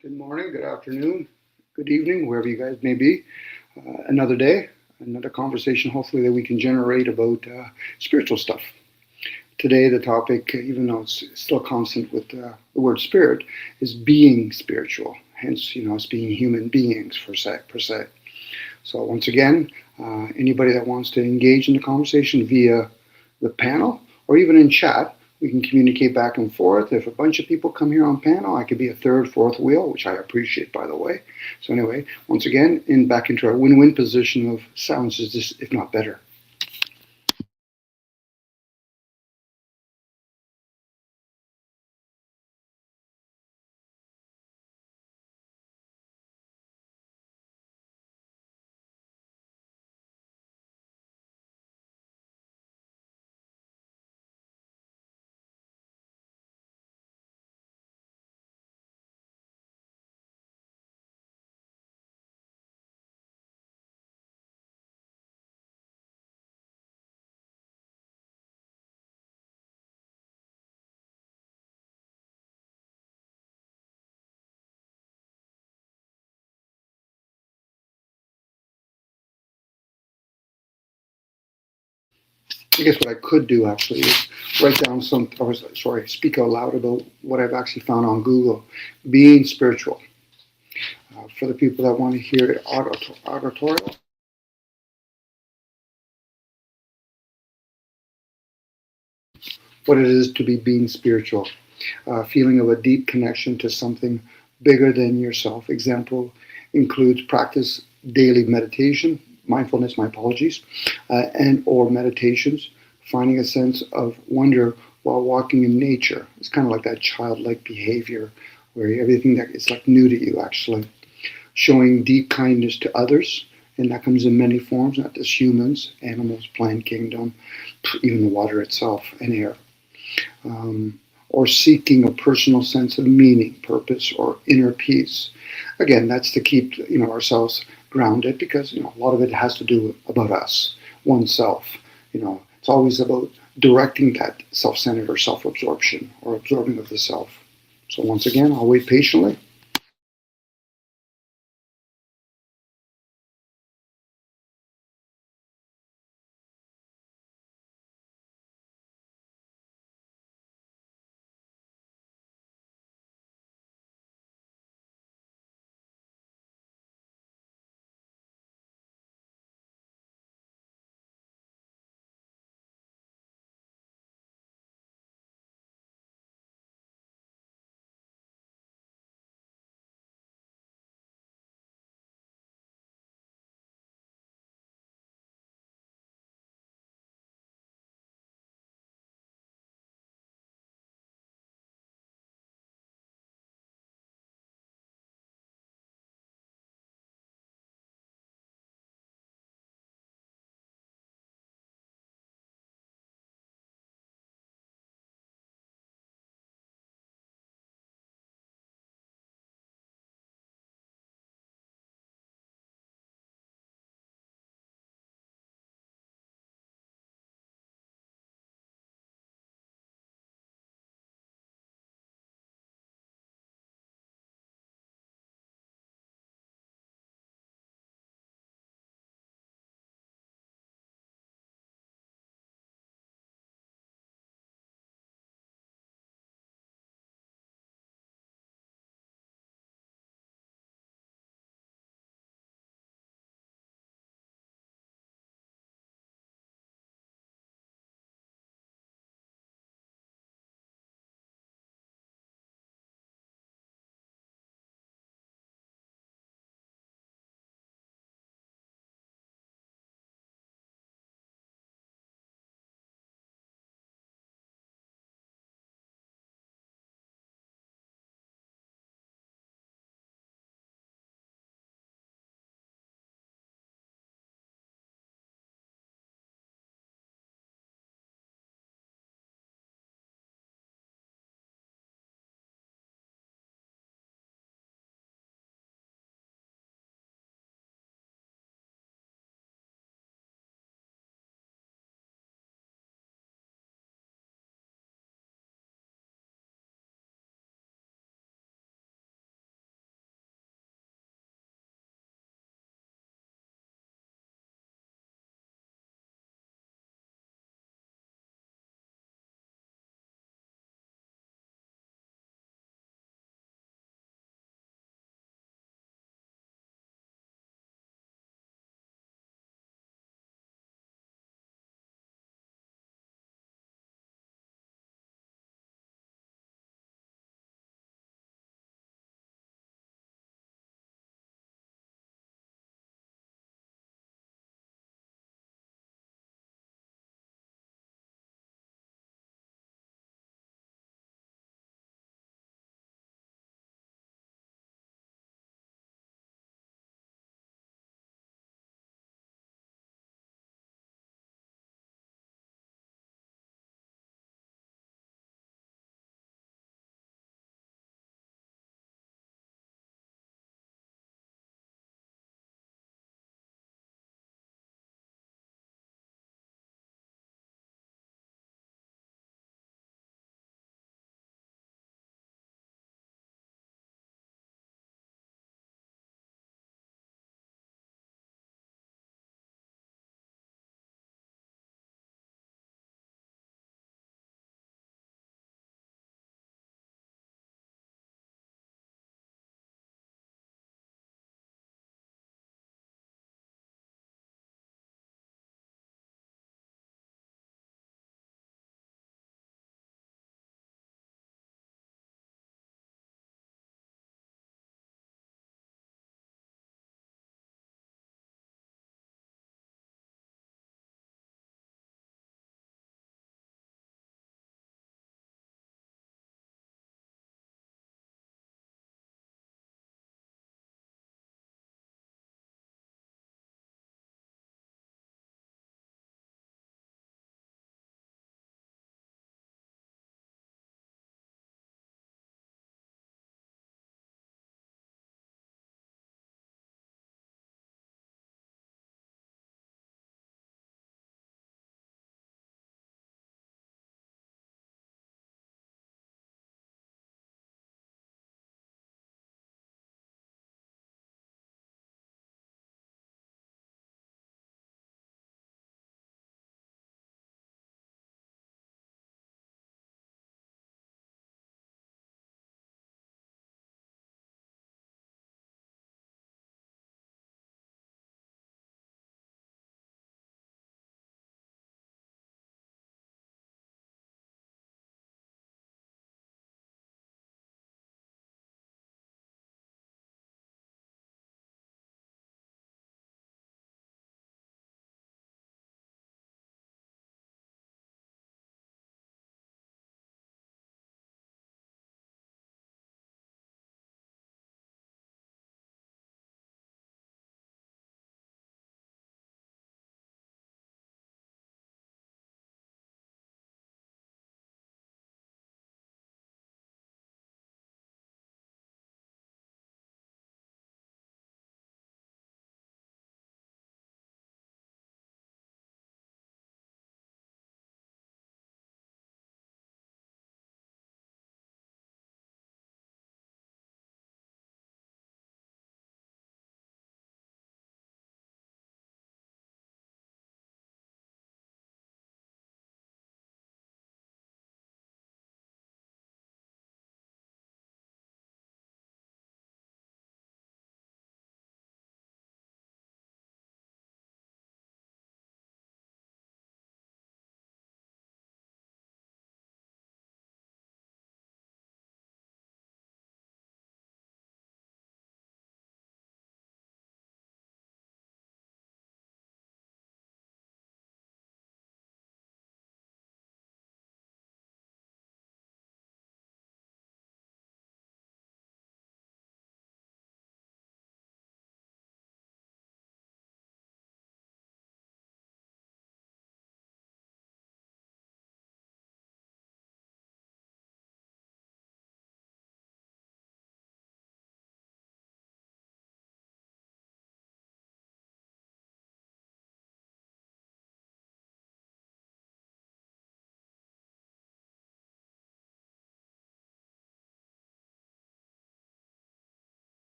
Good morning, good afternoon, good evening, wherever you guys may be. Another day, another conversation, hopefully, that we can generate about spiritual stuff. Today, the topic, even though it's still constant with the word spirit, is being spiritual. Hence, us being human beings per se. So, once again, anybody that wants to engage in the conversation via the panel or even in chat, we can communicate back and forth. If a bunch of people come here on panel, I could be a third, fourth wheel, which I appreciate, by the way. So anyway, once again, back into our win-win position of sounds is this, if not better. I guess what I could do actually is write down speak out loud about what I've actually found on Google. Being spiritual. For the people that want to hear it auditorial, what it is to be being spiritual. Feeling of a deep connection to something bigger than yourself. Example includes practice daily meditation, mindfulness, my apologies, and or meditations, finding a sense of wonder while walking in nature. It's kind of like that childlike behavior where everything that is like new to you actually. Showing deep kindness to others, and that comes in many forms, not just humans, animals, plant kingdom, even the water itself and air. Or seeking a personal sense of meaning, purpose, or inner peace. Again, that's to keep ourselves grounded because a lot of it has to do about us, oneself. It's always about directing that self-centered or self-absorption or absorbing of the self. So once again, I'll wait patiently.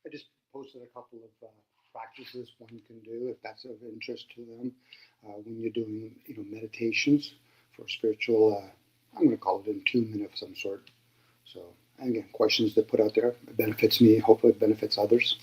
I just posted a couple of practices one can do if that's of interest to them when you're doing, meditations for spiritual. I'm going to call it attunement of some sort. So, and again, questions that put out there. It benefits me. Hopefully, it benefits others.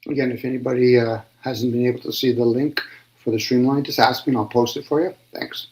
Again, if anybody hasn't been able to see the link for the streamline, just ask me and I'll post it for you. Thanks.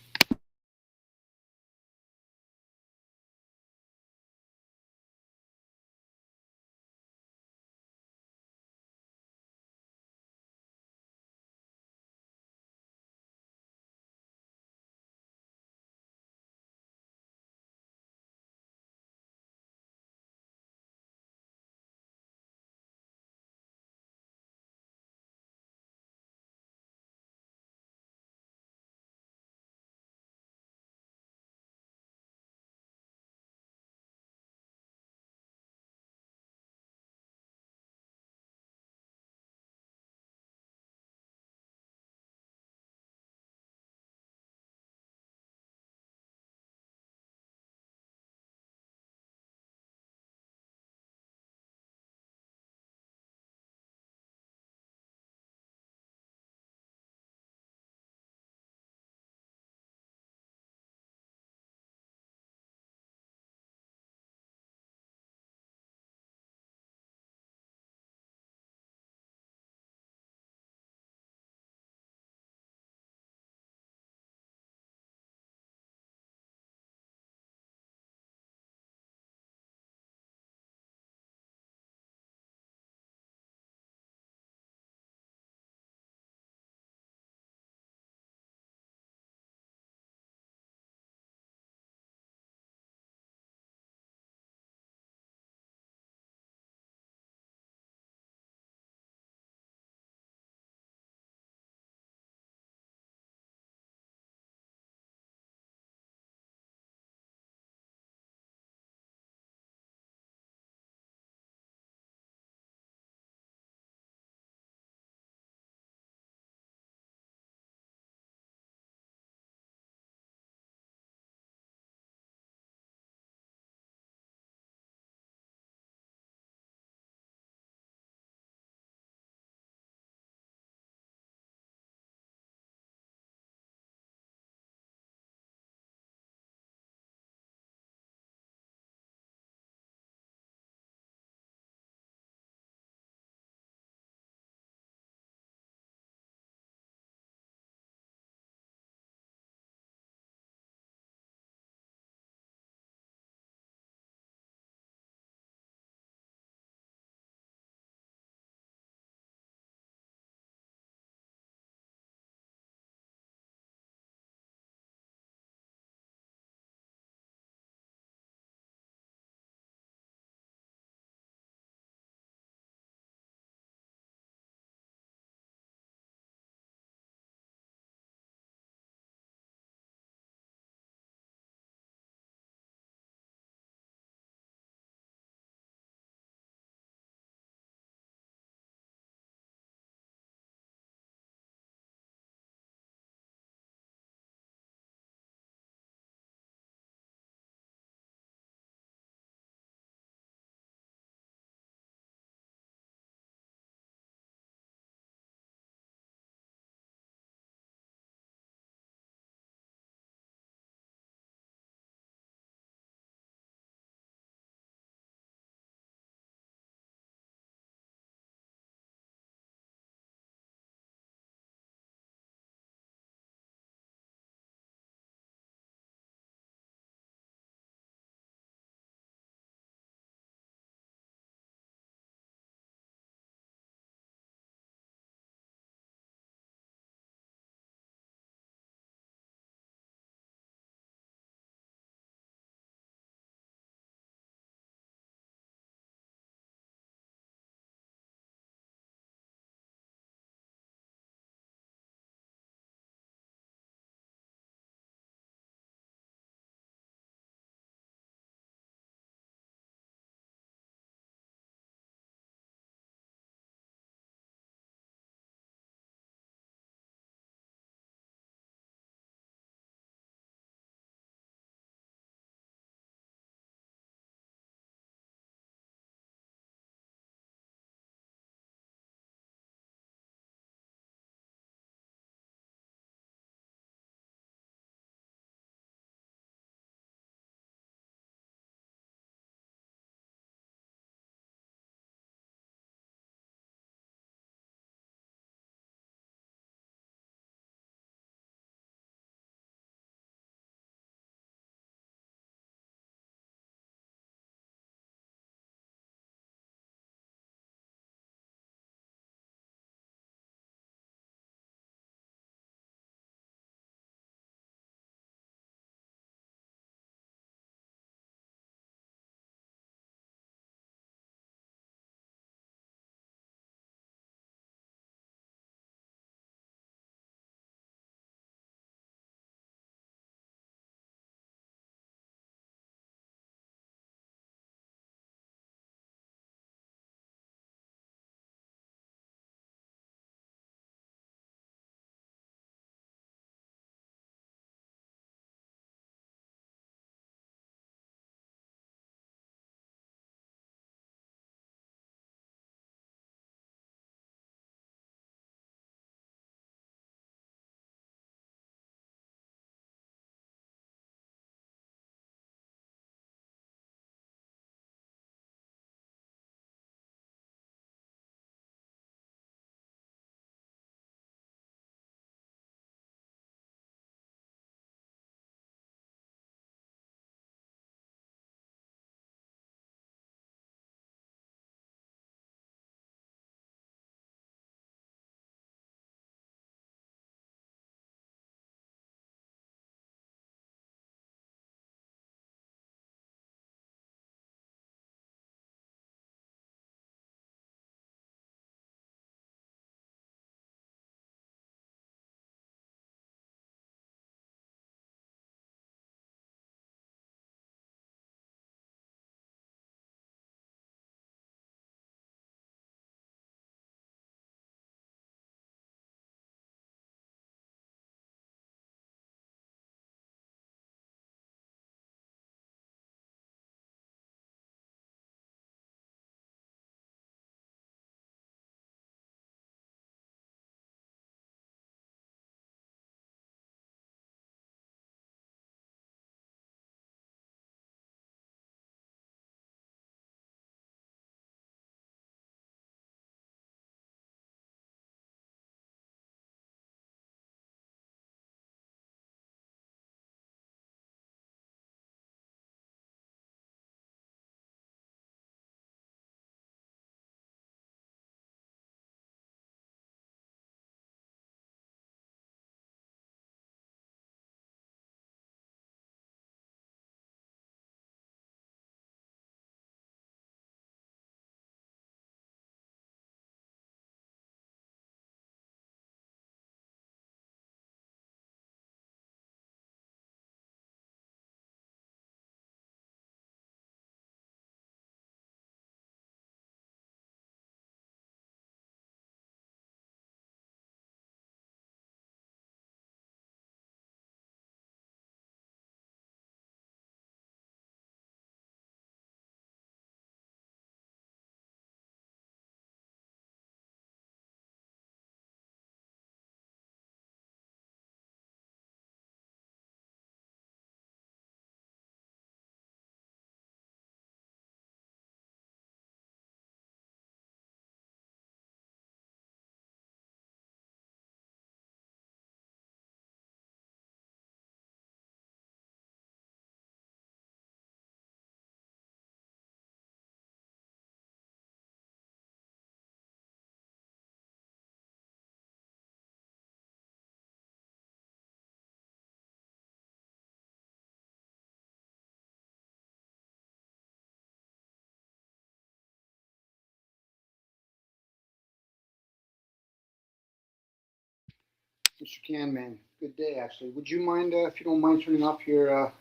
Mr. Can, man, good day. Actually, would you mind, if you don't mind, turning off your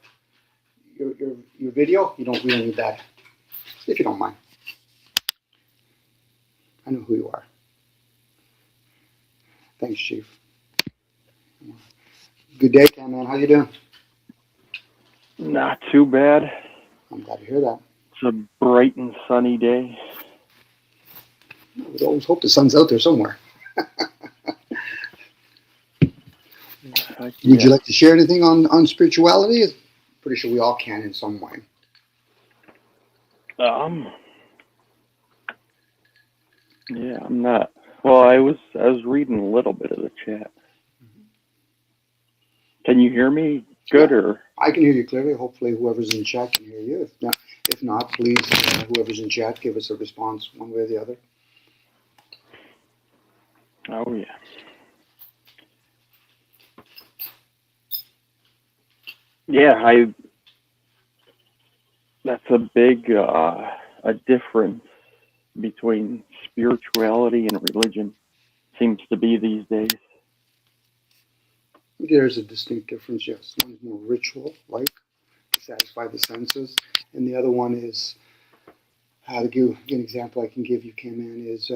video? We don't need that. If you don't mind, I know who you are. Thanks, Chief. Good day, Can, man. How you doing? Not too bad. I'm glad to hear that. It's a bright and sunny day. We always hope the sun's out there somewhere. Would you Yeah. like to share anything on spirituality? Pretty sure we all can in some way. Um. Yeah, I'm not. Well, I was reading a little bit of the chat. Can you hear me Yeah, good or? I can hear you clearly. Hopefully, whoever's in chat can hear you. If not, please, whoever's in chat, give us a response one way or the other. Oh yeah. Yeah, I. That's a big a difference between spirituality and religion. Seems to be these days. There's a distinct difference, yes. One's more ritual, like to satisfy the senses, and the other one is, to give an example I can give you, Kim, man, is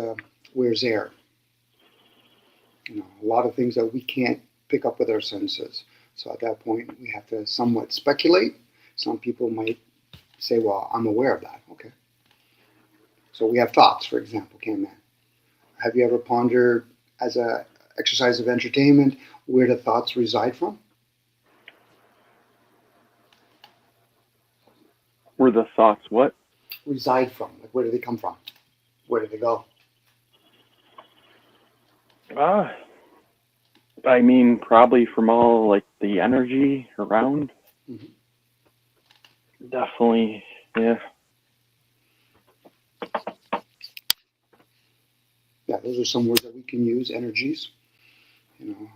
where's air? A lot of things that we can't pick up with our senses. So at that point, we have to somewhat speculate. Some people might say, well, I'm aware of that. Okay. So we have thoughts, for example, Kim, man. Have you ever pondered, as a exercise of entertainment, where the thoughts reside from? Were the thoughts what? Reside from? Like, where do they come from? Where do they go? Ah, I mean, probably from all like the energy around. Mm-hmm. Definitely, yeah. Yeah, those are some words that we can use, energies.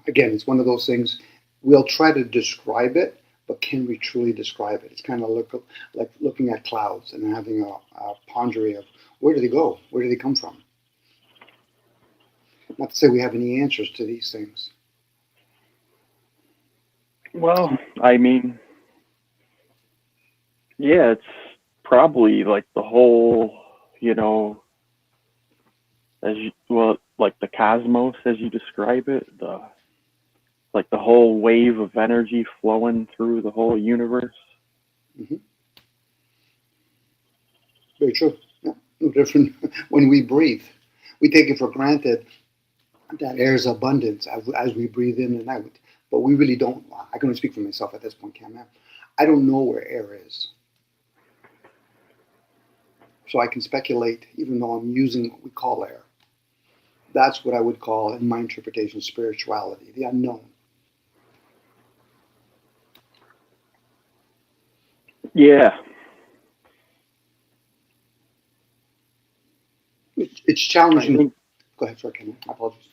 Again, it's one of those things, we'll try to describe it, but can we truly describe it? It's kind of like looking at clouds and having a pondering of where do they go? Where do they come from? Not to say we have any answers to these things. Well, I mean, yeah, it's probably like the whole, you know, like the cosmos as you describe it, the whole wave of energy flowing through the whole universe. Mm-hmm. Very true. Yeah, no different when we breathe. We take it for granted that air is abundant as we breathe in and out, but we really don't. I can only speak for myself at this point, Cam. I don't know where air is. So I can speculate, even though I'm using what we call air. That's what I would call, in my interpretation, spirituality, the unknown. Yeah, It's I challenging. think. Go ahead, sorry, Ken. My apologies.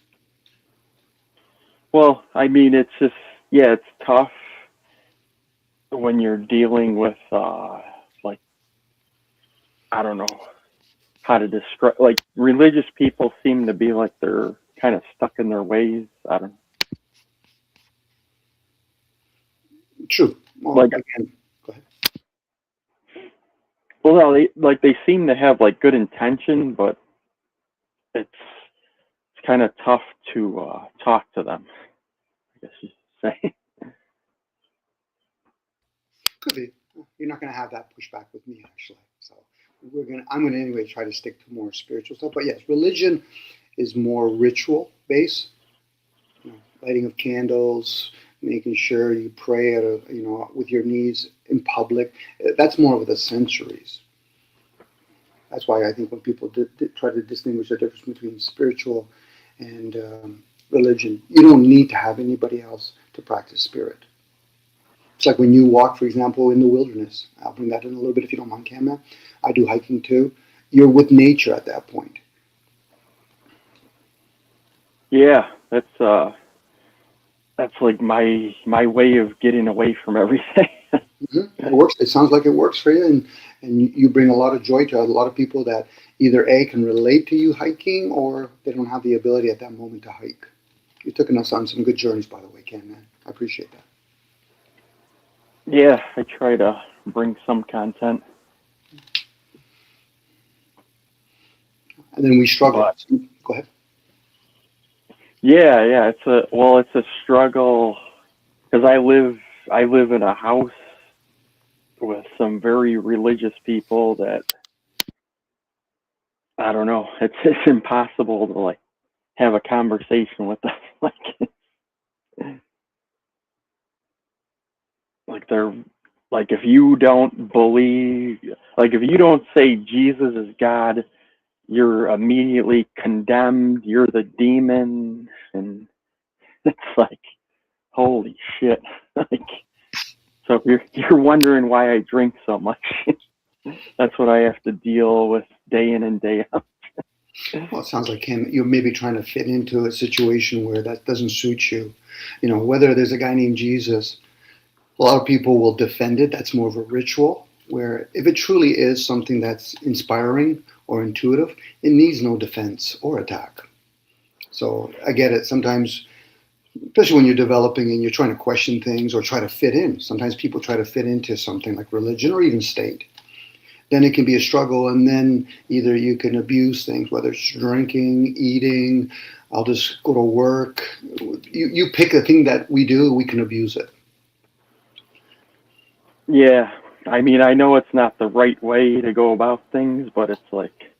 Well, I mean, it's just yeah, it's tough when you're dealing with like I don't know how to describe. Like religious people seem to be like they're kind of stuck in their ways. I don't True. Well, like. again, go ahead. Well, no, they seem to have like good intention, but it's kind of tough to talk to them. I guess you should say. Could be. You're not going to have that pushback with me, actually. So I'm going to anyway try to stick to more spiritual stuff. But yes, religion is more ritual based. Lighting of candles, making sure you pray with your knees in public. That's more of the sensories. That's why I think when people try to distinguish the difference between spiritual and religion, you don't need to have anybody else to practice spirit. It's like when you walk, for example, in the wilderness. I'll bring that in a little bit if you don't mind, Cam. I do hiking too. You're with nature at that point. Yeah, that's like my way of getting away from everything. Mm-hmm. It works. It sounds like it works for you, and you bring a lot of joy to a lot of people that either A, can relate to you hiking, or they don't have the ability at that moment to hike. You took us on some good journeys, by the way, Ken, man. I appreciate that. Yeah, I try to bring some content, And then we struggle. but Go ahead. yeah, it's a struggle because I live in a house with some very religious people that I don't know. It's impossible to like have a conversation with them. Like they're like if you don't believe, like if you don't say Jesus is God, you're immediately condemned. You're the demon, and it's like holy shit. Like so if you're wondering why I drink so much, that's what I have to deal with day in and day out. Well, it sounds like him. You're maybe trying to fit into a situation where that doesn't suit you. Whether there's a guy named Jesus, a lot of people will defend it. That's more of a ritual. Where if it truly is something that's inspiring or intuitive, it needs no defense or attack. So I get it. Sometimes, especially when you're developing and you're trying to question things or try to fit in, sometimes people try to fit into something like religion or even state. Then it can be a struggle, and then either you can abuse things, whether it's drinking, eating, I'll just go to work. You pick a thing that we do, we can abuse it. Yeah, I mean I know it's not the right way to go about things, but it's like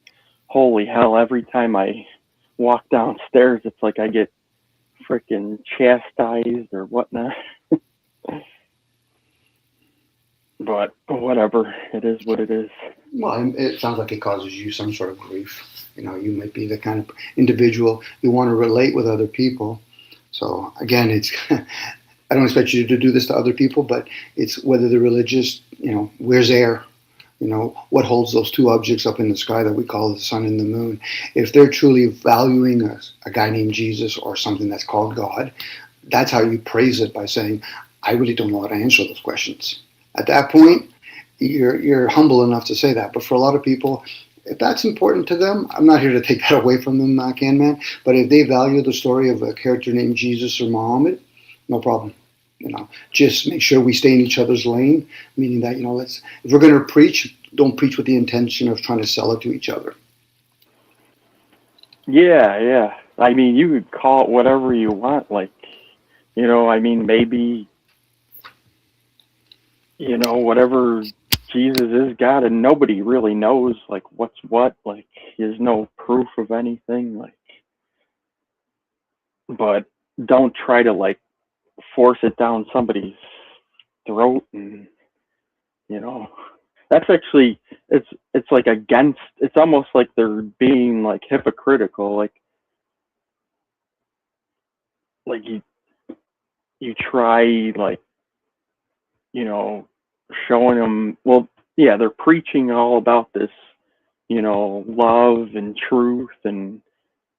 holy hell, every time I walk downstairs, it's like I get freaking chastised or whatnot. But whatever, it is what it is. Well, it sounds like it causes you some sort of grief. You might be the kind of individual you want to relate with other people. So again, it's I don't expect you to do this to other people, but it's whether they're religious. Where's air? What holds those two objects up in the sky that we call the sun and the moon? If they're truly valuing a guy named Jesus or something that's called God, that's how you praise it by saying, I really don't know how to answer those questions. At that point, you're humble enough to say that. But for a lot of people, if that's important to them, I'm not here to take that away from them, Can Man. But if they value the story of a character named Jesus or Muhammad, no problem. Just make sure we stay in each other's lane, meaning that, if we're going to preach, don't preach with the intention of trying to sell it to each other. Yeah, yeah. I mean, you could call it whatever you want. Like, I mean, maybe, whatever Jesus is God, and nobody really knows, like, what's what. Like, there's no proof of anything. Like, but don't try to, like, force it down somebody's throat and, you know, that's actually, it's like against, it's almost like they're being, like, hypocritical. Like you try, like, you know, showing them, well, yeah, they're preaching all about this, love and truth,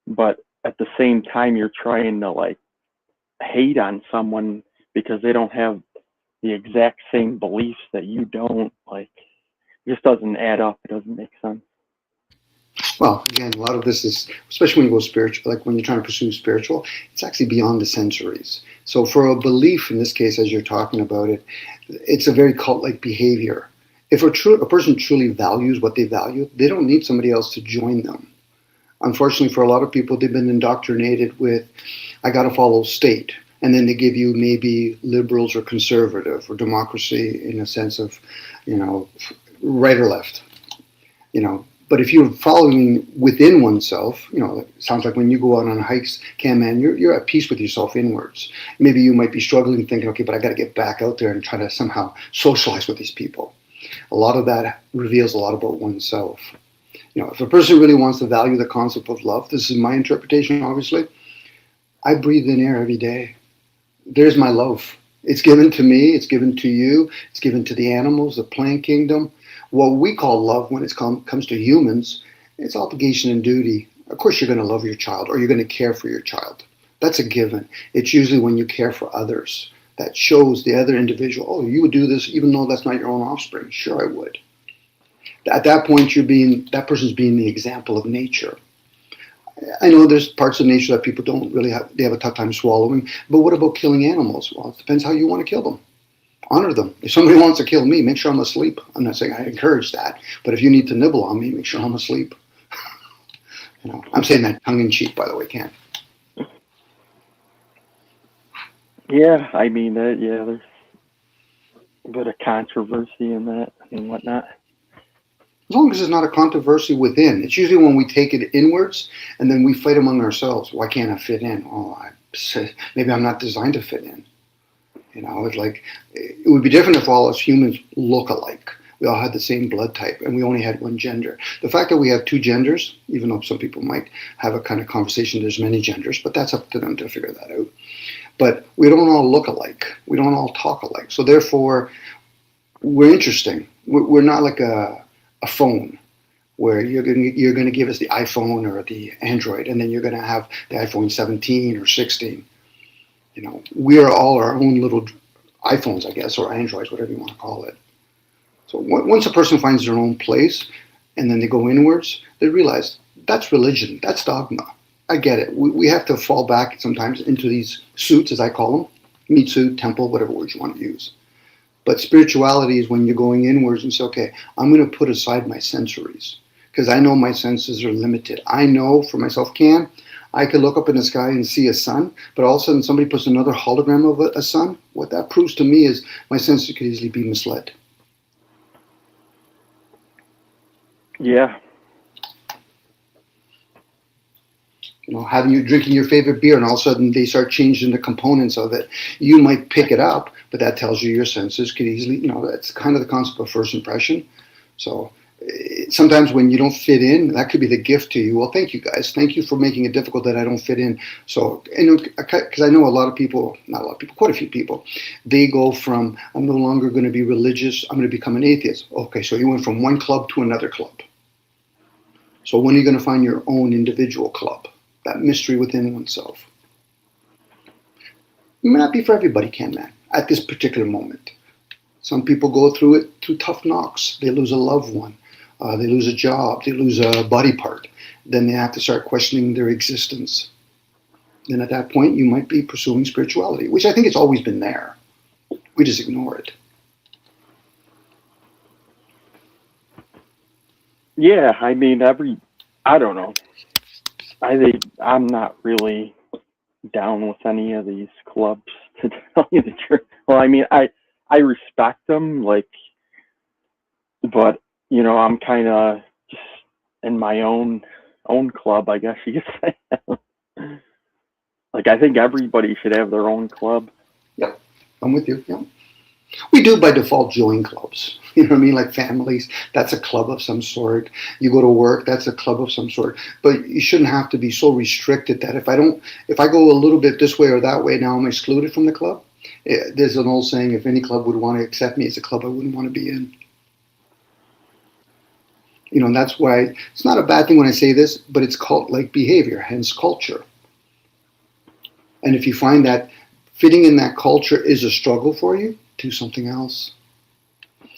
but at the same time, you're trying to, like, hate on someone because they don't have the exact same beliefs that you don't. Like, it just doesn't add up. It doesn't make sense. Well, again, a lot of this is, especially when you go spiritual, like when you're trying to pursue spiritual, it's actually beyond the sensories. So for a belief, in this case, as you're talking about it, it's a very cult-like behavior. If a person truly values what they value, they don't need somebody else to join them. Unfortunately, for a lot of people, they've been indoctrinated with, I got to follow state. And then they give you maybe liberals or conservative or democracy in a sense of, right or left. But if you're following within oneself, it sounds like when you go out on hikes, man, you're at peace with yourself inwards. Maybe you might be struggling thinking, okay, but I got to get back out there and try to somehow socialize with these people. A lot of that reveals a lot about oneself. If a person really wants to value the concept of love, this is my interpretation, obviously. I breathe in air every day. There's my love. It's given to me, it's given to you, it's given to the animals, the plant kingdom. What we call love when it comes to humans, it's obligation and duty. Of course, you're going to love your child or you're going to care for your child. That's a given. It's usually when you care for others that shows the other individual, oh, you would do this even though that's not your own offspring. Sure, I would. At that point, that person's being the example of nature. I know there's parts of nature that people don't really have, they have a tough time swallowing, but what about killing animals? Well, it depends how you want to kill them. Honor them. If somebody wants to kill me, make sure I'm asleep. I'm not saying I encourage that, but if you need to nibble on me, make sure I'm asleep. I'm saying that tongue in cheek, by the way, Ken. Yeah, I mean that. Yeah, there's a bit of controversy in that and whatnot. As long as it's not a controversy within, it's usually when we take it inwards and then we fight among ourselves. Why can't I fit in? Maybe I'm not designed to fit in. It's like it would be different if all us humans look alike. We all had the same blood type and we only had one gender. The fact that we have two genders, even though some people might have a kind of conversation, there's many genders, but that's up to them to figure that out. But we don't all look alike. We don't all talk alike. So therefore, we're interesting. We're not like a phone where you're going to give us the iPhone or the Android, and then you're going to have the iPhone 17 or 16. We are all our own little iPhones, I guess, or Androids, whatever you want to call it. So once a person finds their own place and then they go inwards, they realize that's religion, that's dogma. I get it. We have to fall back sometimes into these suits, as I call them, meat suit, temple, whatever words you want to use. But spirituality is when you're going inwards and say, okay, I'm going to put aside my sensories because I know my senses are limited. I know for myself, I could look up in the sky and see a sun, but all of a sudden somebody puts another hologram of a sun. What that proves to me is my senses could easily be misled. Yeah. Having you drinking your favorite beer and all of a sudden they start changing the components of it. You might pick it up, but that tells you your senses could easily, that's kind of the concept of first impression. So sometimes when you don't fit in, that could be the gift to you. Well, thank you guys. Thank you for making it difficult that I don't fit in. So, because I know a lot of people, not a lot of people, quite a few people, they go from, I'm no longer going to be religious, I'm going to become an atheist. Okay, so you went from one club to another club. So when are you going to find your own individual club? That mystery within oneself. It may not be for everybody, man, at this particular moment. Some people go through tough knocks. They lose a loved one. They lose a job. They lose a body part. Then they have to start questioning their existence. Then at that point, you might be pursuing spirituality, which I think it's always been there. We just ignore it. Yeah, I mean, I don't know. I think I'm not really down with any of these clubs, to tell you the truth. Well, I mean, I respect them, but I'm kind of just in my own club, I guess you could say. Like, I think everybody should have their own club. Yep, I'm with you. Yeah. We do by default join clubs. You know what I mean? Like families, that's a club of some sort. You go to work, that's a club of some sort. But you shouldn't have to be so restricted that if I go a little bit this way or that way, now I'm excluded from the club. There's an old saying, if any club would want to accept me, it's a club I wouldn't want to be in. And that's why it's not a bad thing when I say this, but it's cult-like behavior, hence culture. And if you find that fitting in that culture is a struggle for you, do something else.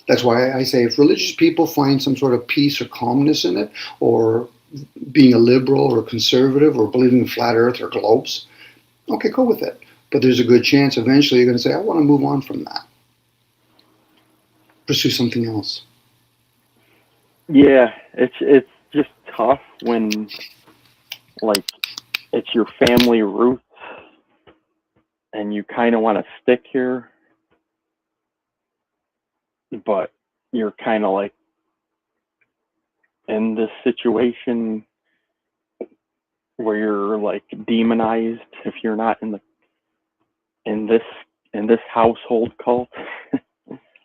That's why I say if religious people find some sort of peace or calmness in it, or being a liberal or conservative or believing in flat earth or globes, okay, go with it. But there's a good chance eventually you're going to say, I want to move on from that. Pursue something else. Yeah, it's just tough when, like, it's your family roots and you kind of want to stick here, but you're kind of like in this situation where you're like demonized if you're not in this household cult.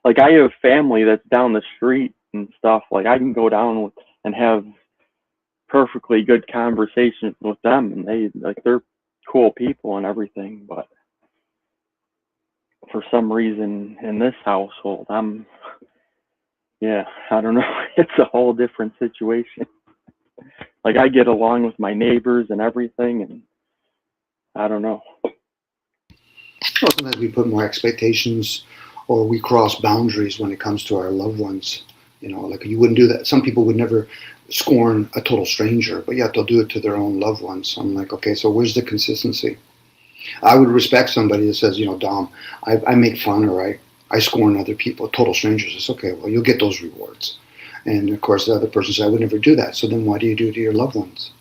Like, I have family that's down the street and stuff. Like, I can go down and have perfectly good conversations with them, and they're cool people and everything, but for some reason in this household, I don't know. It's a whole different situation. Like, I get along with my neighbors and everything, and I don't know. Well, sometimes we put more expectations or we cross boundaries when it comes to our loved ones. Like you wouldn't do that. Some people would never scorn a total stranger, but yet they'll do it to their own loved ones. So I'm like, okay, so where's the consistency? I would respect somebody that says, Dom, I make fun or I scorn other people, total strangers. It's okay. Well, you'll get those rewards. And of course, the other person says, I would never do that. So then why do you do it to your loved ones?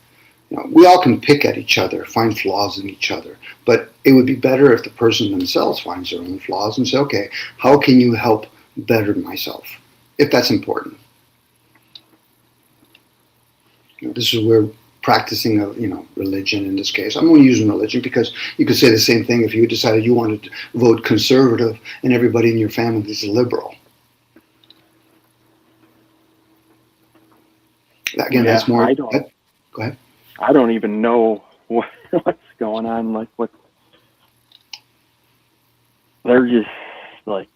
We all can pick at each other, find flaws in each other. But it would be better if the person themselves finds their own flaws and say, okay, how can you help better myself? If that's important. This is where practicing of religion in this case. I'm only using religion because you could say the same thing if you decided you wanted to vote conservative and everybody in your family is liberal. Again, Yeah, that's more. Go ahead. I don't even know what's going on. Like what they're just like.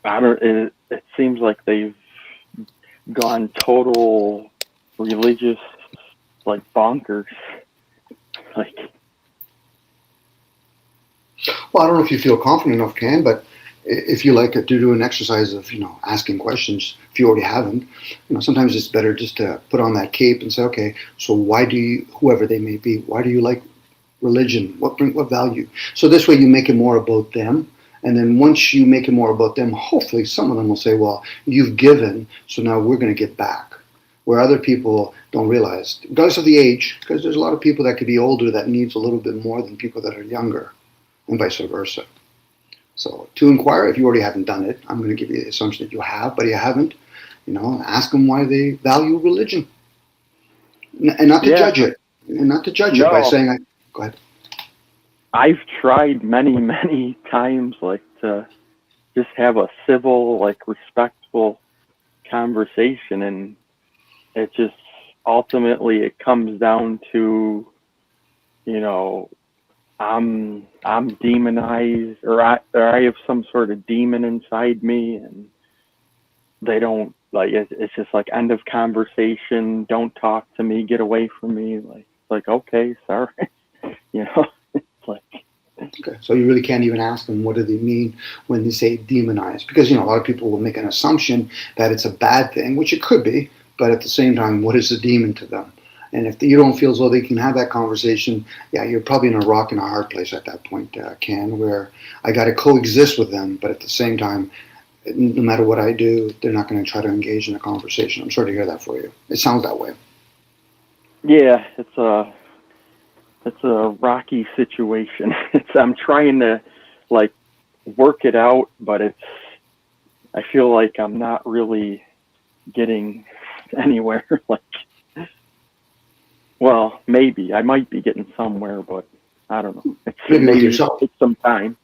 I don't. It seems like they've gone total religious, like bonkers. Like. Well, I don't know if you feel confident enough, Ken, but if you like to do an exercise of asking questions, if you already haven't, sometimes it's better just to put on that cape and say, okay, so why do you, whoever they may be, why do you like religion? What value? So this way you make it more about them. And then once you make it more about them, hopefully some of them will say, well, you've given, so now we're going to give back. Where other people don't realize, regardless of the age, because there's a lot of people that could be older that needs a little bit more than people that are younger, and vice versa. So to inquire, if you already haven't done it, I'm going to give you the assumption that you have, but you haven't, ask them why they value religion. And not to judge it. And not to judge it by saying, go ahead. I've tried many times, like, to just have a civil, like, respectful conversation, and it just, ultimately, it comes down to, I'm demonized, or I have some sort of demon inside me, and they don't, like, it's just like end of conversation, don't talk to me, get away from me, like okay, sorry. It's like, okay, so you really can't even ask them what do they mean when they say demonized, because a lot of people will make an assumption that it's a bad thing, which it could be, but at the same time, what is a demon to them? And if you don't feel as though they can have that conversation, yeah, you're probably in a rock and a hard place at that point, Ken, where I got to coexist with them, but at the same time, no matter what I do, they're not going to try to engage in a conversation. I'm sorry to hear that for you. It sounds that way. Yeah, it's a rocky situation. I'm trying to, like, work it out, but I feel like I'm not really getting anywhere. Like, well, maybe I might be getting somewhere, but I don't know. Maybe with yourself. Take some time.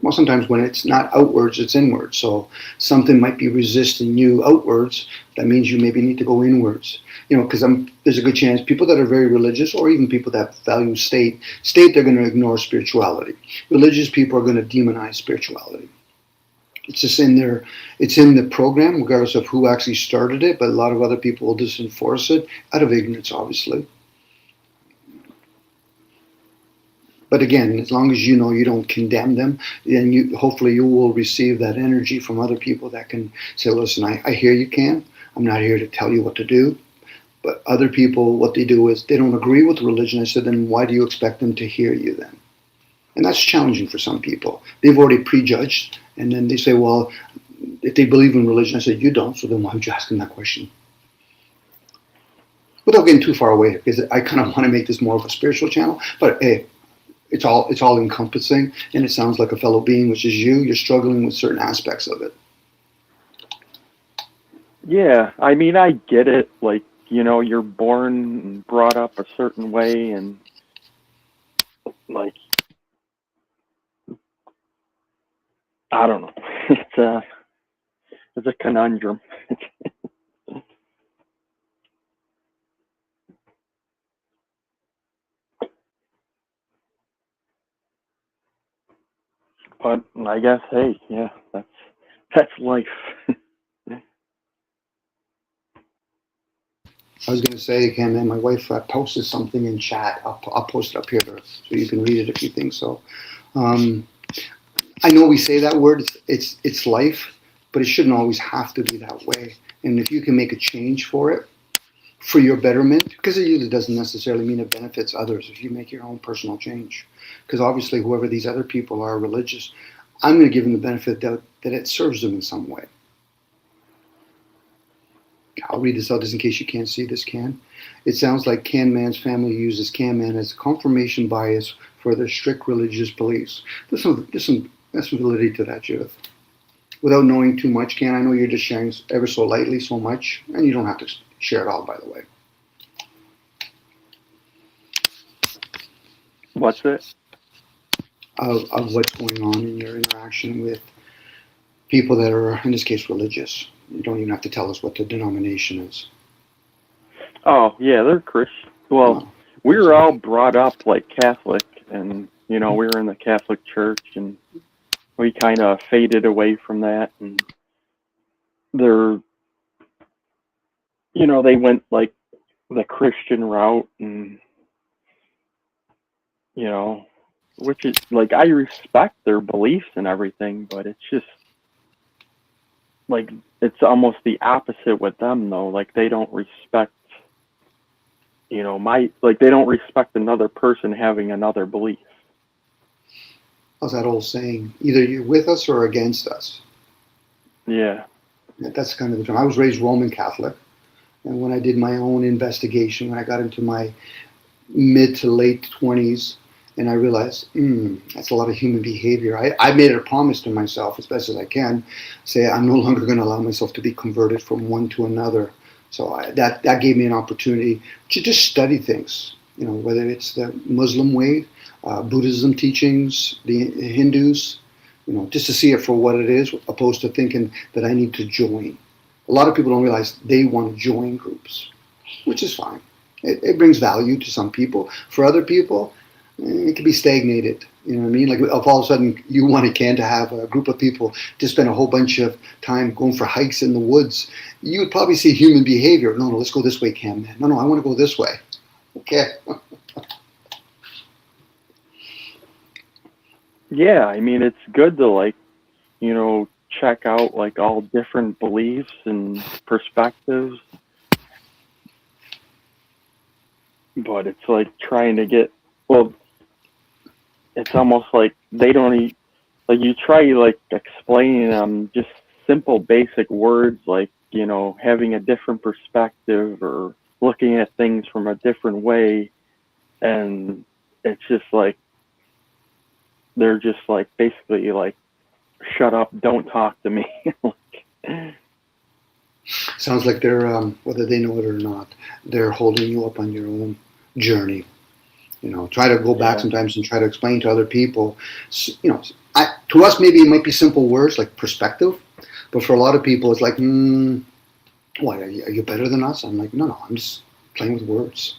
Well, sometimes when it's not outwards, it's inwards. So something might be resisting you outwards. That means you maybe need to go inwards. Because there's a good chance people that are very religious, or even people that value state, they're going to ignore spirituality. Religious people are going to demonize spirituality. It's just it's in the program, regardless of who actually started it. But a lot of other people will just enforce it out of ignorance, obviously. But again, as long as you don't condemn them, then hopefully you will receive that energy from other people that can say, listen, I hear you, Cam. I'm not here to tell you what to do. But other people, what they do is they don't agree with religion. I said, then why do you expect them to hear you then? And that's challenging for some people. They've already prejudged, and then they say, well, if they believe in religion, I said, you don't, so then why would you ask them that question? Without getting too far away, because I kind of want to make this more of a spiritual channel, but hey, it's all encompassing, and it sounds like a fellow being, which is you. You're struggling with certain aspects of it. Yeah, I mean, I get it. Like, you're born and brought up a certain way, and like, I don't know. It's a conundrum. But I guess, hey, yeah, that's life. I was going to say again, man, my wife posted something in chat. I'll post it up here so you can read it if you think so. I know we say that word. It's life, but it shouldn't always have to be that way. And if you can make a change for it, for your betterment, because it usually doesn't necessarily mean it benefits others if you make your own personal change. Because obviously, whoever these other people are religious, I'm going to give them the benefit that it serves them in some way. I'll read this out just in case you can't see this, Can. It sounds like Can Man's family uses Can Man as confirmation bias for their strict religious beliefs. There's some validity to that, Judith. Without knowing too much, Can, I know you're just sharing ever so lightly so much, and you don't have to share it all, by the way. What's it? Of what's going on in your interaction with people that are, in this case, religious. You don't even have to tell us what the denomination is. Oh, yeah, they're Christian. Well, we were all brought up like Catholic, and, we were in the Catholic Church, and we kind of faded away from that, and they're, they went like the Christian route, and, which is like, I respect their beliefs and everything, but it's just like, it's almost the opposite with them, though. Like, they don't respect, they don't respect another person having another belief. How's that old saying? Either you're with us or against us. Yeah. That's kind of the term. I was raised Roman Catholic, and when I did my own investigation, when I got into my mid to late 20s, and I realized, that's a lot of human behavior. I made it a promise to myself, as best as I can, say I'm no longer going to allow myself to be converted from one to another. So that gave me an opportunity to just study things, whether it's the Muslim way, Buddhism teachings, the Hindus, just to see it for what it is, opposed to thinking that I need to join. A lot of people don't realize they want to join groups, which is fine. It brings value to some people. For other people, it can be stagnated. You know what I mean? Like, if all of a sudden you wanted to have a group of people to spend a whole bunch of time going for hikes in the woods, you would probably see human behavior. No, let's go this way, Cam. No, I want to go this way. Okay. Yeah, I mean, it's good to check out like all different beliefs and perspectives. But it's like trying to get, it's almost like they don't you try explaining them just simple basic words like, having a different perspective or looking at things from a different way, and it's just like they're just basically shut up, don't talk to me. Sounds like they're, whether they know it or not, they're holding you up on your own journey. Try to go back sometimes and try to explain to other people. To us, maybe it might be simple words like perspective, but for a lot of people, it's like, what, are you better than us? I'm like, no, I'm just playing with words.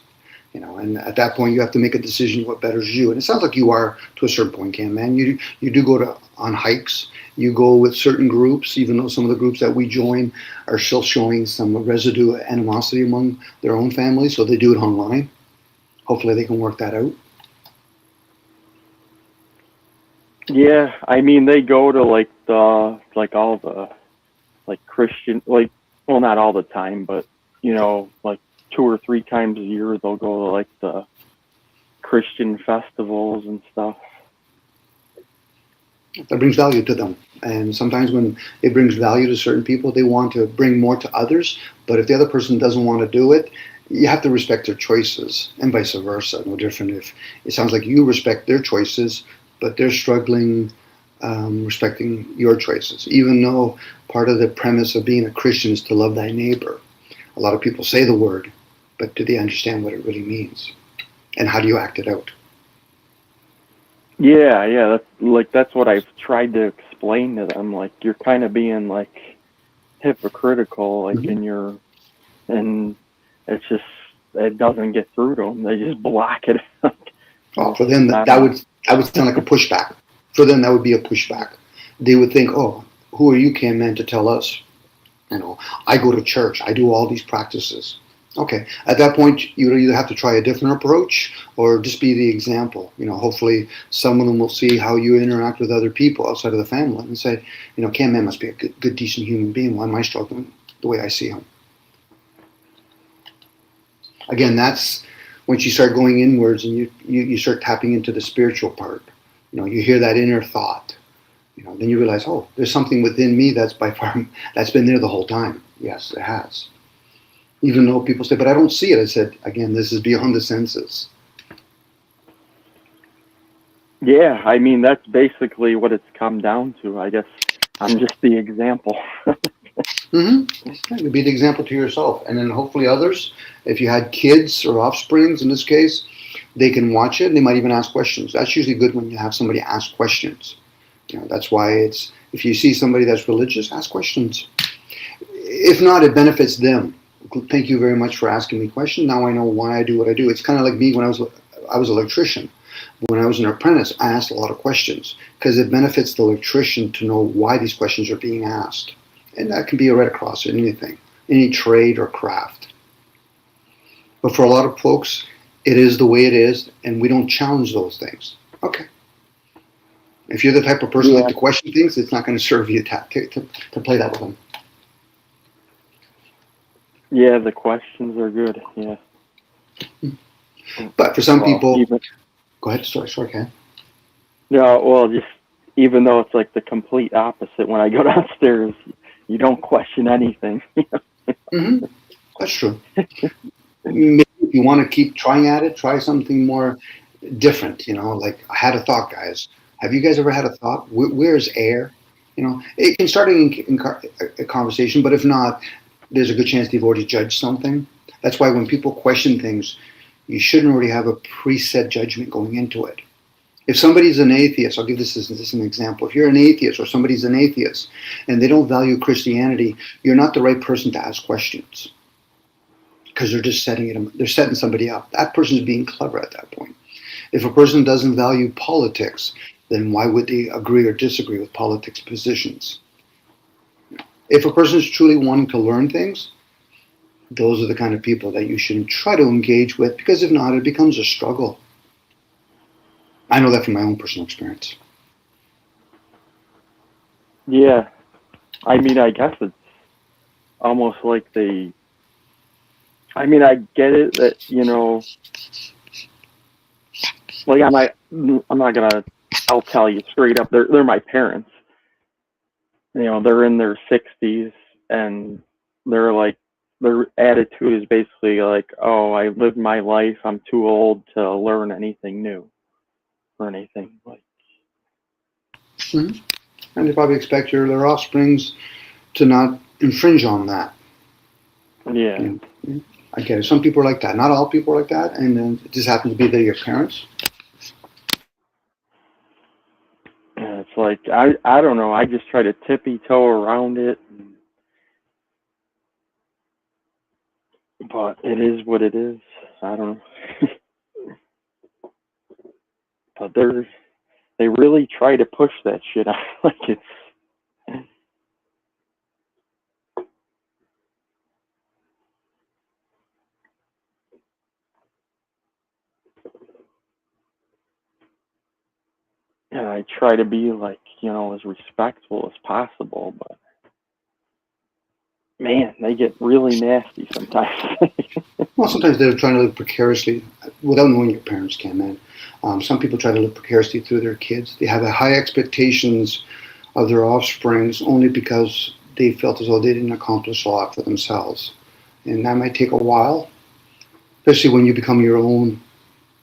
And at that point, you have to make a decision what betters you. And it sounds like you are to a certain point, Cam, man. You do go on hikes. You go with certain groups, even though some of the groups that we join are still showing some residue of animosity among their own families, so they do it online. Hopefully they can work that out. Yeah, I mean, they go to all the Christian, not all the time, but 2 or 3 times a year they'll go to the Christian festivals and stuff. That brings value to them. And sometimes when it brings value to certain people, they want to bring more to others. But if the other person doesn't want to do it, you have to respect their choices, and vice versa. No different if it sounds like you respect their choices, but they're struggling respecting your choices, even though part of the premise of being a Christian is to love thy neighbor. A lot of people say the word, but do they understand what it really means? And how do you act it out? Yeah, that's what I've tried to explain to them. Like, you're kind of being hypocritical, in your, and it's just, it doesn't get through to them. They just block it out. Oh, for them, that would sound like a pushback. For them, that would be a pushback. They would think, oh, who are you, Cam Man, to tell us? I go to church. I do all these practices. Okay. At that point, you either have to try a different approach or just be the example. Hopefully some of them will see how you interact with other people outside of the family and say, Cam Man must be a good, decent human being. Why am I struggling the way I see him? Again, that's once you start going inwards and you start tapping into the spiritual part. You hear that inner thought. Then you realize, oh, there's something within me that's by far that's been there the whole time. Yes, it has. Even though people say, but I don't see it. I said, again, this is beyond the senses. Yeah, I mean that's basically what it's come down to. I guess I'm just the example. Mm-hmm. You be the example to yourself, and then hopefully others. If you had kids or offsprings, in this case, they can watch it and they might even ask questions. That's usually good when you have somebody ask questions. That's why it's if you see somebody that's religious, ask questions. If not, it benefits them. Thank you very much for asking me questions. Now I know why I do what I do. It's kind of like me when I was an electrician. When I was an apprentice, I asked a lot of questions because it benefits the electrician to know why these questions are being asked. And that can be right across in anything, any trade or craft. But for a lot of folks, it is the way it is, and we don't challenge those things. Okay. If you're the type of person Yeah, like to question things, it's not going to serve you to play that with them. yeah, the questions are good. Yeah. But for some Well, people, even go ahead. Sorry, Ken. no, well, just even though it's like the complete opposite. When I go downstairs, you don't question anything. Mm-hmm. That's true. Maybe if you want to keep trying at it, try something more different. Like I had a thought, guys. Have you guys ever had a thought? Where's air? It can start in a conversation, but if not, there's a good chance they've already judged something. That's why when people question things, you shouldn't already have a preset judgment going into it. If somebody's an atheist, I'll give this an example. If you're an atheist or somebody's an atheist and they don't value Christianity, you're not the right person to ask questions because they're setting somebody up. That person's being clever at that point. If a person doesn't value politics, then why would they agree or disagree with politics positions? If a person is truly wanting to learn things, those are the kind of people that you should try to engage with because if not, it becomes a struggle. I know that from my own personal experience. Yeah, I mean, I guess it's almost like they. I mean, I get it that like I'm not gonna. I'll tell you straight up. They're my parents. They're in their 60s and they're like their attitude is basically like, oh, I lived my life. I'm too old to learn anything new or anything like. Mm-hmm. And they probably expect their offsprings to not infringe on that. Yeah. You know, I get it. Some people are like that. Not all people are like that, and then it just happens to be they're your parents. And it's like I don't know. I just try to tippy toe around it, but it is what it is. I don't know. But they really try to push that shit out like it's. And I try to be like as respectful as possible, but man, they get really nasty sometimes. Well, sometimes they're trying to live precariously without knowing your parents can, man. Some people try to live precariously through their kids. They have a high expectations of their offsprings only because they felt as though they didn't accomplish a lot for themselves. And that might take a while, especially when you become your own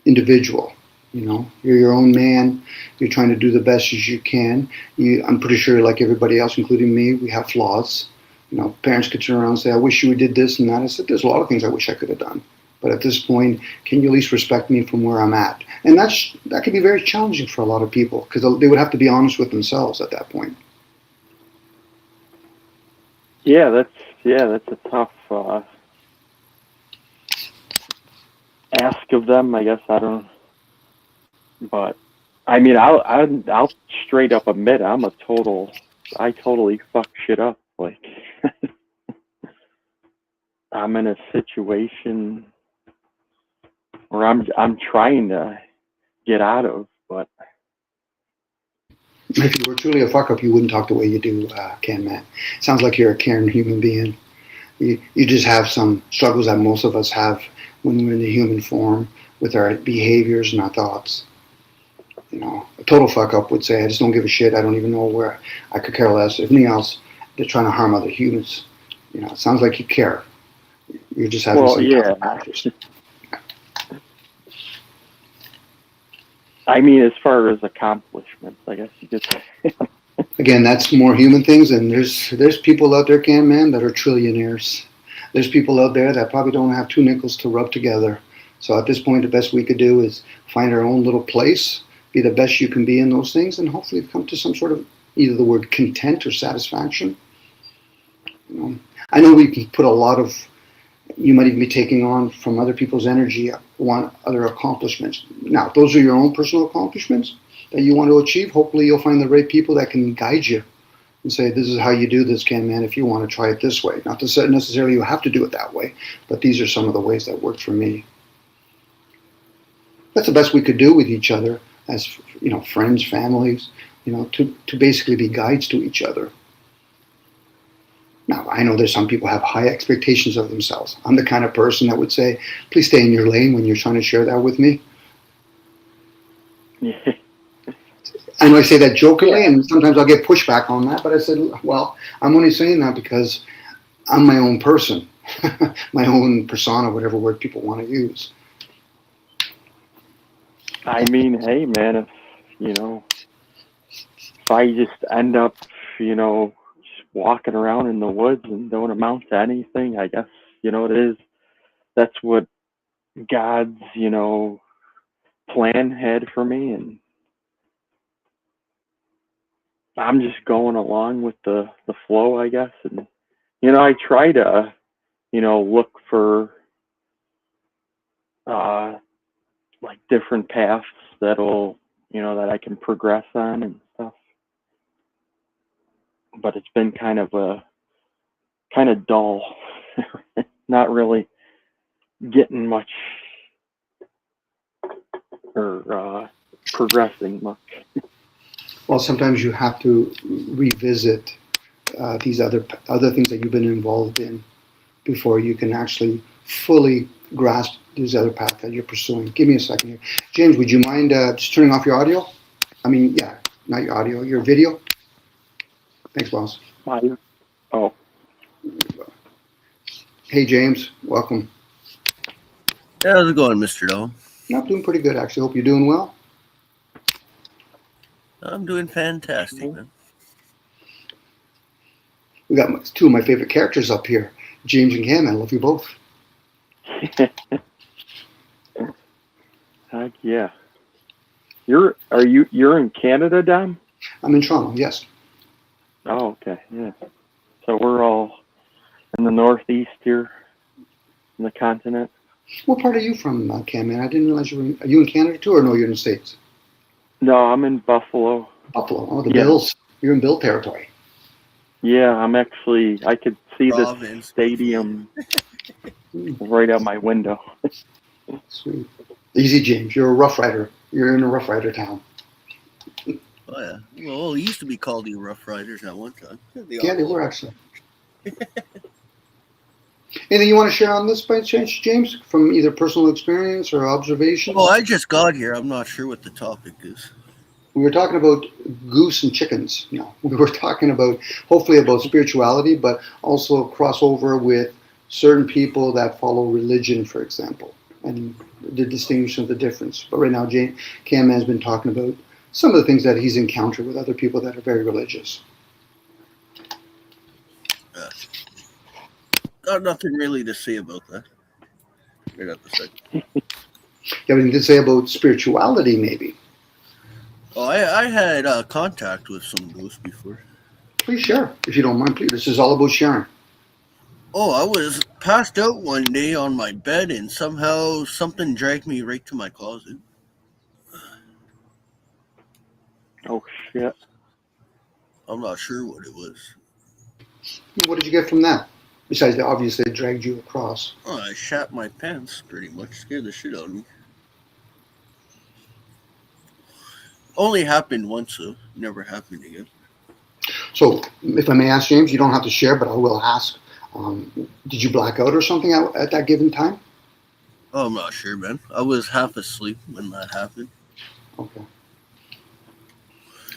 individual. You're your own man. You're trying to do the best as you can. I'm pretty sure, like everybody else, including me, we have flaws. Parents could turn around and say, "I wish you did this and that." I said, "There's a lot of things I wish I could have done, but at this point, can you at least respect me from where I'm at?" And that could be very challenging for a lot of people because they would have to be honest with themselves at that point. Yeah, that's a tough ask of them. I guess I don't, but I mean, I'll straight up admit I totally fuck shit up. Like, I'm in a situation where I'm trying to get out of, but If you were truly a fuck up, you wouldn't talk the way you do, Ken, Matt. Sounds like you're a caring human being. You just have some struggles that most of us have when we're in the human form with our behaviors and our thoughts. A total fuck up would say, I just don't give a shit. I don't even know where. I could care less. If anything else, they're trying to harm other humans. It sounds like you care. You're just having well, some yeah. factors. I mean, as far as accomplishments, I guess you could say. Again, that's more human things, and there's people out there, Can Man, that are trillionaires. There's people out there that probably don't have two nickels to rub together. So at this point, the best we could do is find our own little place, be the best you can be in those things, and hopefully come to some sort of either the word content or satisfaction. You know, I know we can put a lot of, you might even be taking on from other people's energy, want other accomplishments. Now, those are your own personal accomplishments that you want to achieve. Hopefully, you'll find the right people that can guide you and say, this is how you do this, Ken, man, if you want to try it this way. Not to say necessarily you have to do it that way, but these are some of the ways that worked for me. That's the best we could do with each other as, friends, families, to basically be guides to each other. Now, I know there's some people have high expectations of themselves. I'm the kind of person that would say, please stay in your lane when you're trying to share that with me. Yeah. I know I say that jokingly, and sometimes I'll get pushback on that, but I said, well, I'm only saying that because I'm my own person, my own persona, whatever word people want to use. I mean, hey, man, if I just end up, just walking around in the woods and don't amount to anything, I guess, it is. That's what God's, plan had for me, and I'm just going along with the flow, I guess. And I try to, look for uh like different paths that'll, that I can progress on and stuff. But it's been kind of dull. Not really getting much or progressing much. Well, sometimes you have to revisit these other things that you've been involved in before you can actually fully grasp these other paths that you're pursuing. Give me a second here. James, would you mind just turning off your audio? I mean, yeah, not your audio, your video. Thanks, boss. My, oh, Hey, James, welcome. Yeah, how's it going, Mr. Dome? I'm doing pretty good, actually. Hope you're doing well. I'm doing fantastic, man. We got two of my favorite characters up here, James and Cam. I love you both. heck yeah. You're in Canada, Dom? I'm in Toronto, yes. Oh, okay, yeah. So we're all in the Northeast here, in the continent. What part are you from, Cam, man? I didn't realize are you in Canada too, or no, you're in the States? No, I'm in Buffalo. Buffalo. Oh, the Yeah. Bills. You're in Bill territory. Yeah, I could see this Province. stadium right out my window. Sweet. Easy, James. You're a Rough Rider. You're in a Rough Rider town. Oh, yeah. Well, it used to be called the Rough Riders at one time. Yeah, they were actually. Anything you want to share on this by chance, James, from either personal experience or observation? Oh, I just got here. I'm not sure what the topic is. We were talking about goose and chickens. No, we were talking about hopefully about spirituality, but also crossover with certain people that follow religion, for example, and the distinction of the difference. But right now, Cam has been talking about some of the things that he's encountered with other people that are very religious. Got nothing really to say about that. Right at the second. You have anything to say about spirituality, maybe? Oh, I had contact with some ghosts before. Please share, if you don't mind. Please, this is all about sharing. Oh, I was passed out one day on my bed, and somehow something dragged me right to my closet. Oh shit! I'm not sure what it was. What did you get from that? Besides, they obviously dragged you across. Oh, I shat my pants pretty much. Scared the shit out of me. Only happened once, though. Never happened again. So, if I may ask, James, you don't have to share, but I will ask. Um, did you black out or something at that given time? Oh, I'm not sure, man. I was half asleep when that happened. Okay.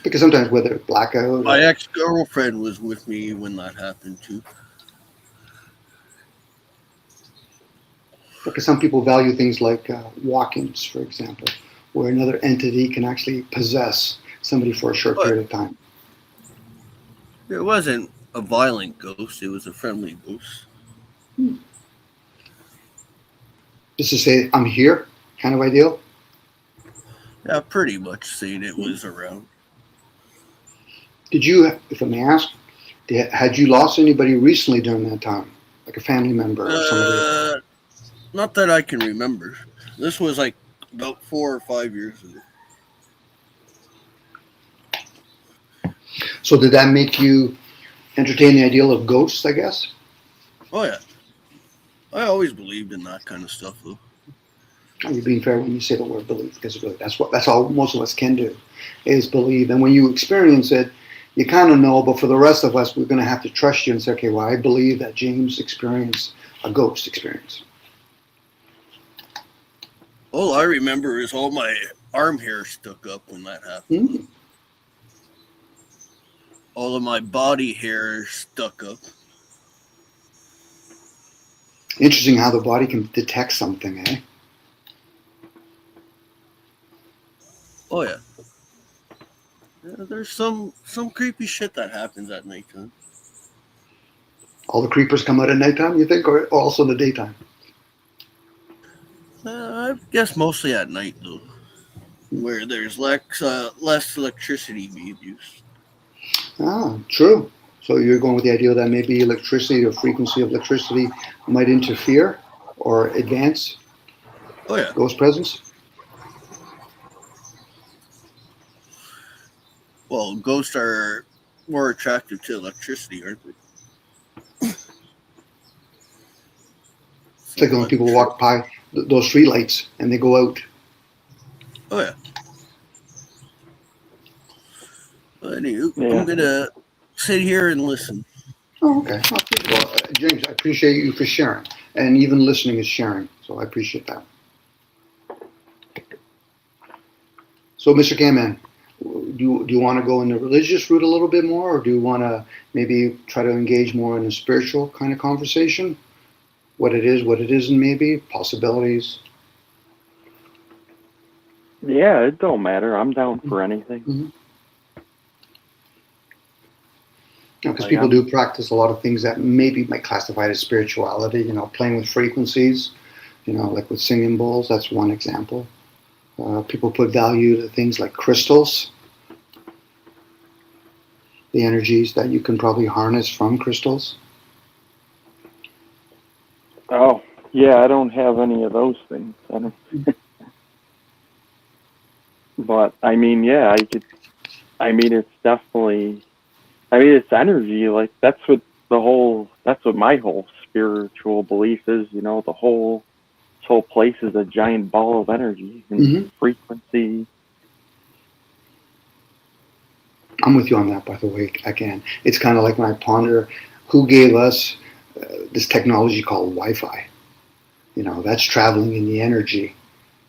Because sometimes whether blackout My or ex girlfriend was with me when that happened, too. because some people value things like walk-ins, for example, where another entity can actually possess somebody for a short But period of time. it wasn't a violent ghost, it was a friendly ghost. Just to say, I'm here, kind of ideal. Yeah, pretty much saying it was around. Did you, if I may ask, had you lost anybody recently during that time, like a family member or somebody? Uh, Not that I can remember. This was like about 4 or 5 years ago. So did that make you entertain the ideal of ghosts? I guess. Oh, yeah. I always believed in that kind of stuff, though. You're being fair when you say the word believe, because really that's all most of us can do, is believe. And when you experience it, you kind of know. But for the rest of us, we're going to have to trust you and say, okay, well, I believe that James experienced a ghost experience. All I remember is all my arm hair stuck up when that happened. Hmm. All of my body hair stuck up. Interesting how the body can detect something, eh? Oh, yeah. Yeah, there's some creepy shit that happens at nighttime. All the creepers come out at nighttime, you think, or also in the daytime? I guess mostly at night, though, where there's less electricity being used. Ah, true. So you're going with the idea that maybe electricity or frequency of electricity might interfere or advance Oh, yeah. ghost presence? Well, ghosts are more attractive to electricity, aren't they? It's like Some when people electric. walk by those street lights and they go out. Oh, yeah. But anyway, I'm Yeah. gonna sit here and listen. Oh, okay. Well, James, I appreciate you for sharing. And even listening is sharing. So I appreciate that. So, Mr. Kaman, do you want to go in the religious route a little bit more, or do you want to maybe try to engage more in a spiritual kind of conversation? What it is, what it isn't, maybe possibilities. Yeah, it don't matter. I'm down for anything. Mm-hmm. Because Like people I'm do practice a lot of things that maybe might classify as spirituality. Playing with frequencies. Like with singing bowls. That's one example. People put value to things like crystals, the energies that you can probably harness from crystals. oh yeah, I don't have any of those things. I don't but I mean yeah, I could I mean it's definitely I mean it's energy, like that's what my whole spiritual belief is, the whole place is a giant ball of energy and Mm-hmm. frequency. I'm with you on that, by the way. Again, it's kind of like when I ponder who gave us this technology called Wi-Fi. That's traveling in the energy.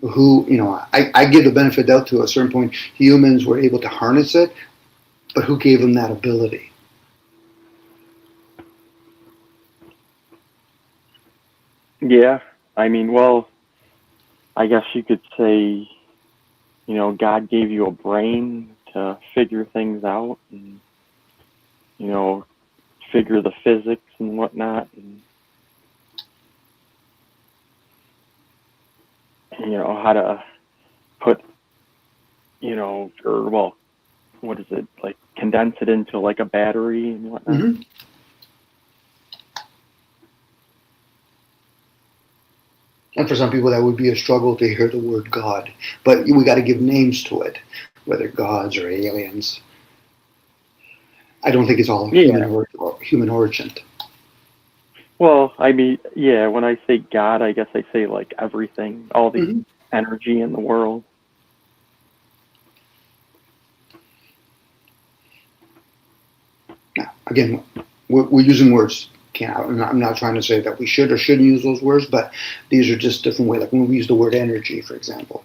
I give the benefit of doubt to a certain point. Humans were able to harness it, but who gave them that ability? Yeah. I mean, well, I guess you could say, God gave you a brain to figure things out and, you know, figure the physics and whatnot and, how to put, or well, what is it, like condense it into like a battery and whatnot. Mm-hmm. And for some people, that would be a struggle to hear the word God. But we got to give names to it, whether gods or aliens. I don't think it's all Yeah. human origin. Well, I mean, yeah, when I say God, I guess I say like everything, all the Mm-hmm. energy in the world. Now, again, we're using words. I'm not trying to say that we should or shouldn't use those words, but these are just different ways. Like when we use the word energy, for example,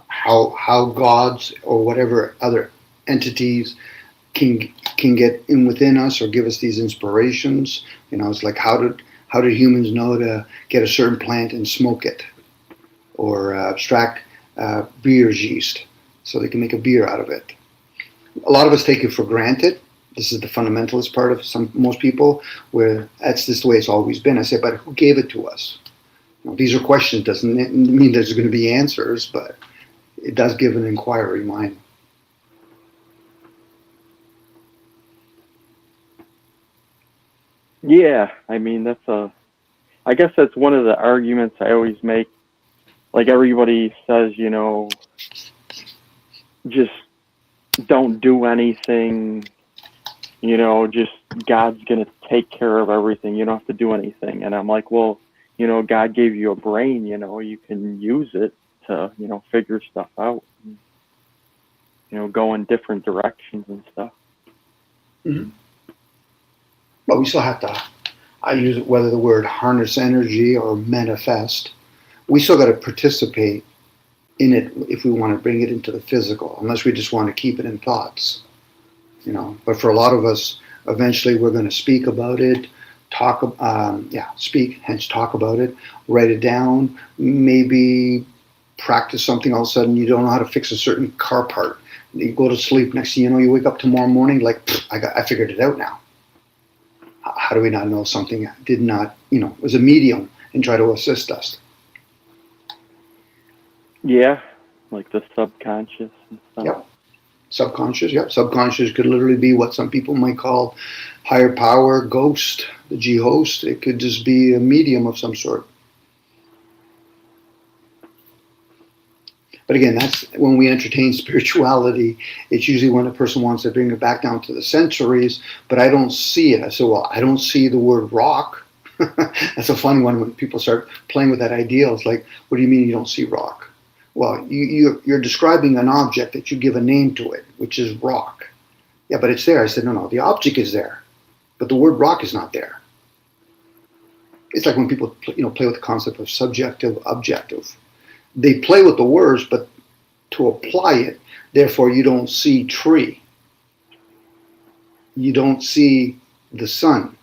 how gods or whatever other entities can get in within us or give us these inspirations. It's like how did humans know to get a certain plant and smoke it, or extract beer's yeast so they can make a beer out of it. A lot of us take it for granted. This is the fundamentalist part of most people, where that's just the way it's always been. I say, but who gave it to us? These are questions. Doesn't mean there's going to be answers, but it does give an inquiry mind. Yeah, I mean, I guess that's one of the arguments I always make. Like everybody says, just don't do anything, just God's going to take care of everything. You don't have to do anything. And I'm like, well, God gave you a brain, you can use it to, figure stuff out, and, go in different directions and stuff. Mm-hmm. But we still have to, I use it, whether the word harness energy or manifest, we still got to participate in it if we want to bring it into the physical, unless we just want to keep it in thoughts. But for a lot of us, eventually we're going to speak about it, speak, hence talk about it, write it down, maybe practice something. All of a sudden you don't know how to fix a certain car part. You go to sleep, next thing you know, you wake up tomorrow morning like, I figured it out now. How do we not know something did not, was a medium and try to assist us? Yeah, like the subconscious and stuff. Yep. Subconscious, yep. Subconscious could literally be what some people might call higher power, ghost, the G host. It could just be a medium of some sort. But again, that's when we entertain spirituality. It's usually when a person wants to bring it back down to the sensories, but I don't see it. I say, well, I don't see the word rock. That's a funny one when people start playing with that idea. It's like, what do you mean you don't see rock? Well, you're describing an object that you give a name to it, which is rock. Yeah, but it's there. I said, no, the object is there, but the word rock is not there. It's like when people play with the concept of subjective, objective. They play with the words, but to apply it, therefore you don't see tree. You don't see the sun.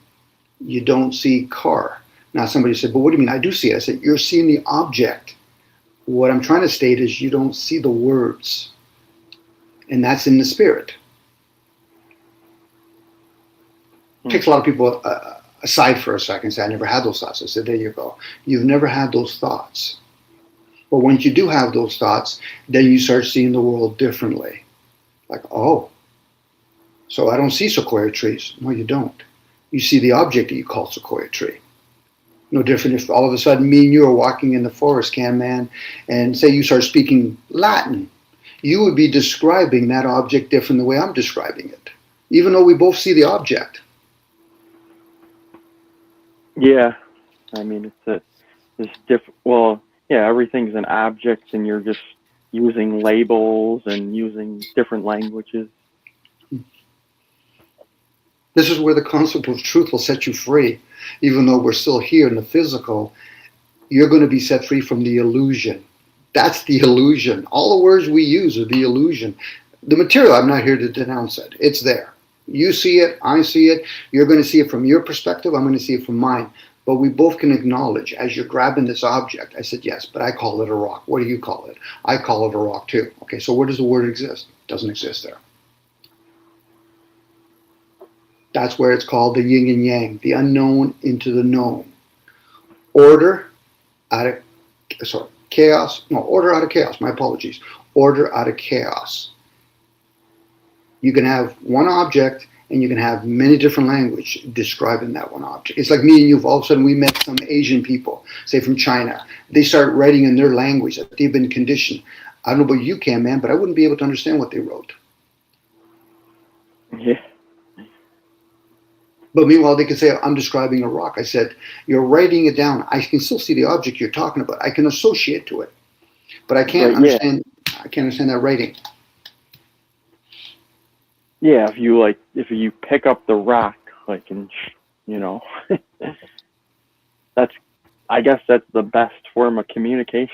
You don't see car. Now somebody said, but what do you mean? I do see it. I said, you're seeing the object. What I'm trying to state is you don't see the words. And that's in the spirit. Takes a lot of people aside for a second and say, I never had those thoughts. I said, there you go. You've never had those thoughts. But once you do have those thoughts, then you start seeing the world differently. Like, oh, so I don't see sequoia trees. No, you don't. You see the object that you call sequoia tree. No different if all of a sudden me and you are walking in the forest, man, and say you start speaking Latin. You would be describing that object different the way I'm describing it, even though we both see the object. Yeah, I mean, it's different. Well, yeah, everything's an object, and you're just using labels and using different languages. This is where the concept of truth will set you free. Even though we're still here in the physical, you're going to be set free from the illusion. That's the illusion. All the words we use are the illusion. The material, I'm not here to denounce it. It's there. You see it, I see it. You're going to see it from your perspective. I'm going to see it from mine. But we both can acknowledge, as you're grabbing this object, I said, yes, but I call it a rock. What do you call it? I call it a rock too. Okay, so where does the word exist? It doesn't exist there. That's where it's called the yin and yang, the unknown into the known. Order out of chaos. No, order out of chaos. My apologies. Order out of chaos. You can have one object and you can have many different language describing that one object. It's like me and you. All of a sudden we met some Asian people, say from China. They start writing in their language that they've been conditioned. I don't know about you, man, but I wouldn't be able to understand what they wrote. Yeah. But meanwhile, they could say, I'm describing a rock. I said, you're writing it down. I can still see the object you're talking about. I can associate to it, but I can't But yeah, understand. I can't understand that writing. yeah. If you pick up the rock, like, and you know, that's, I guess that's the best form of communication.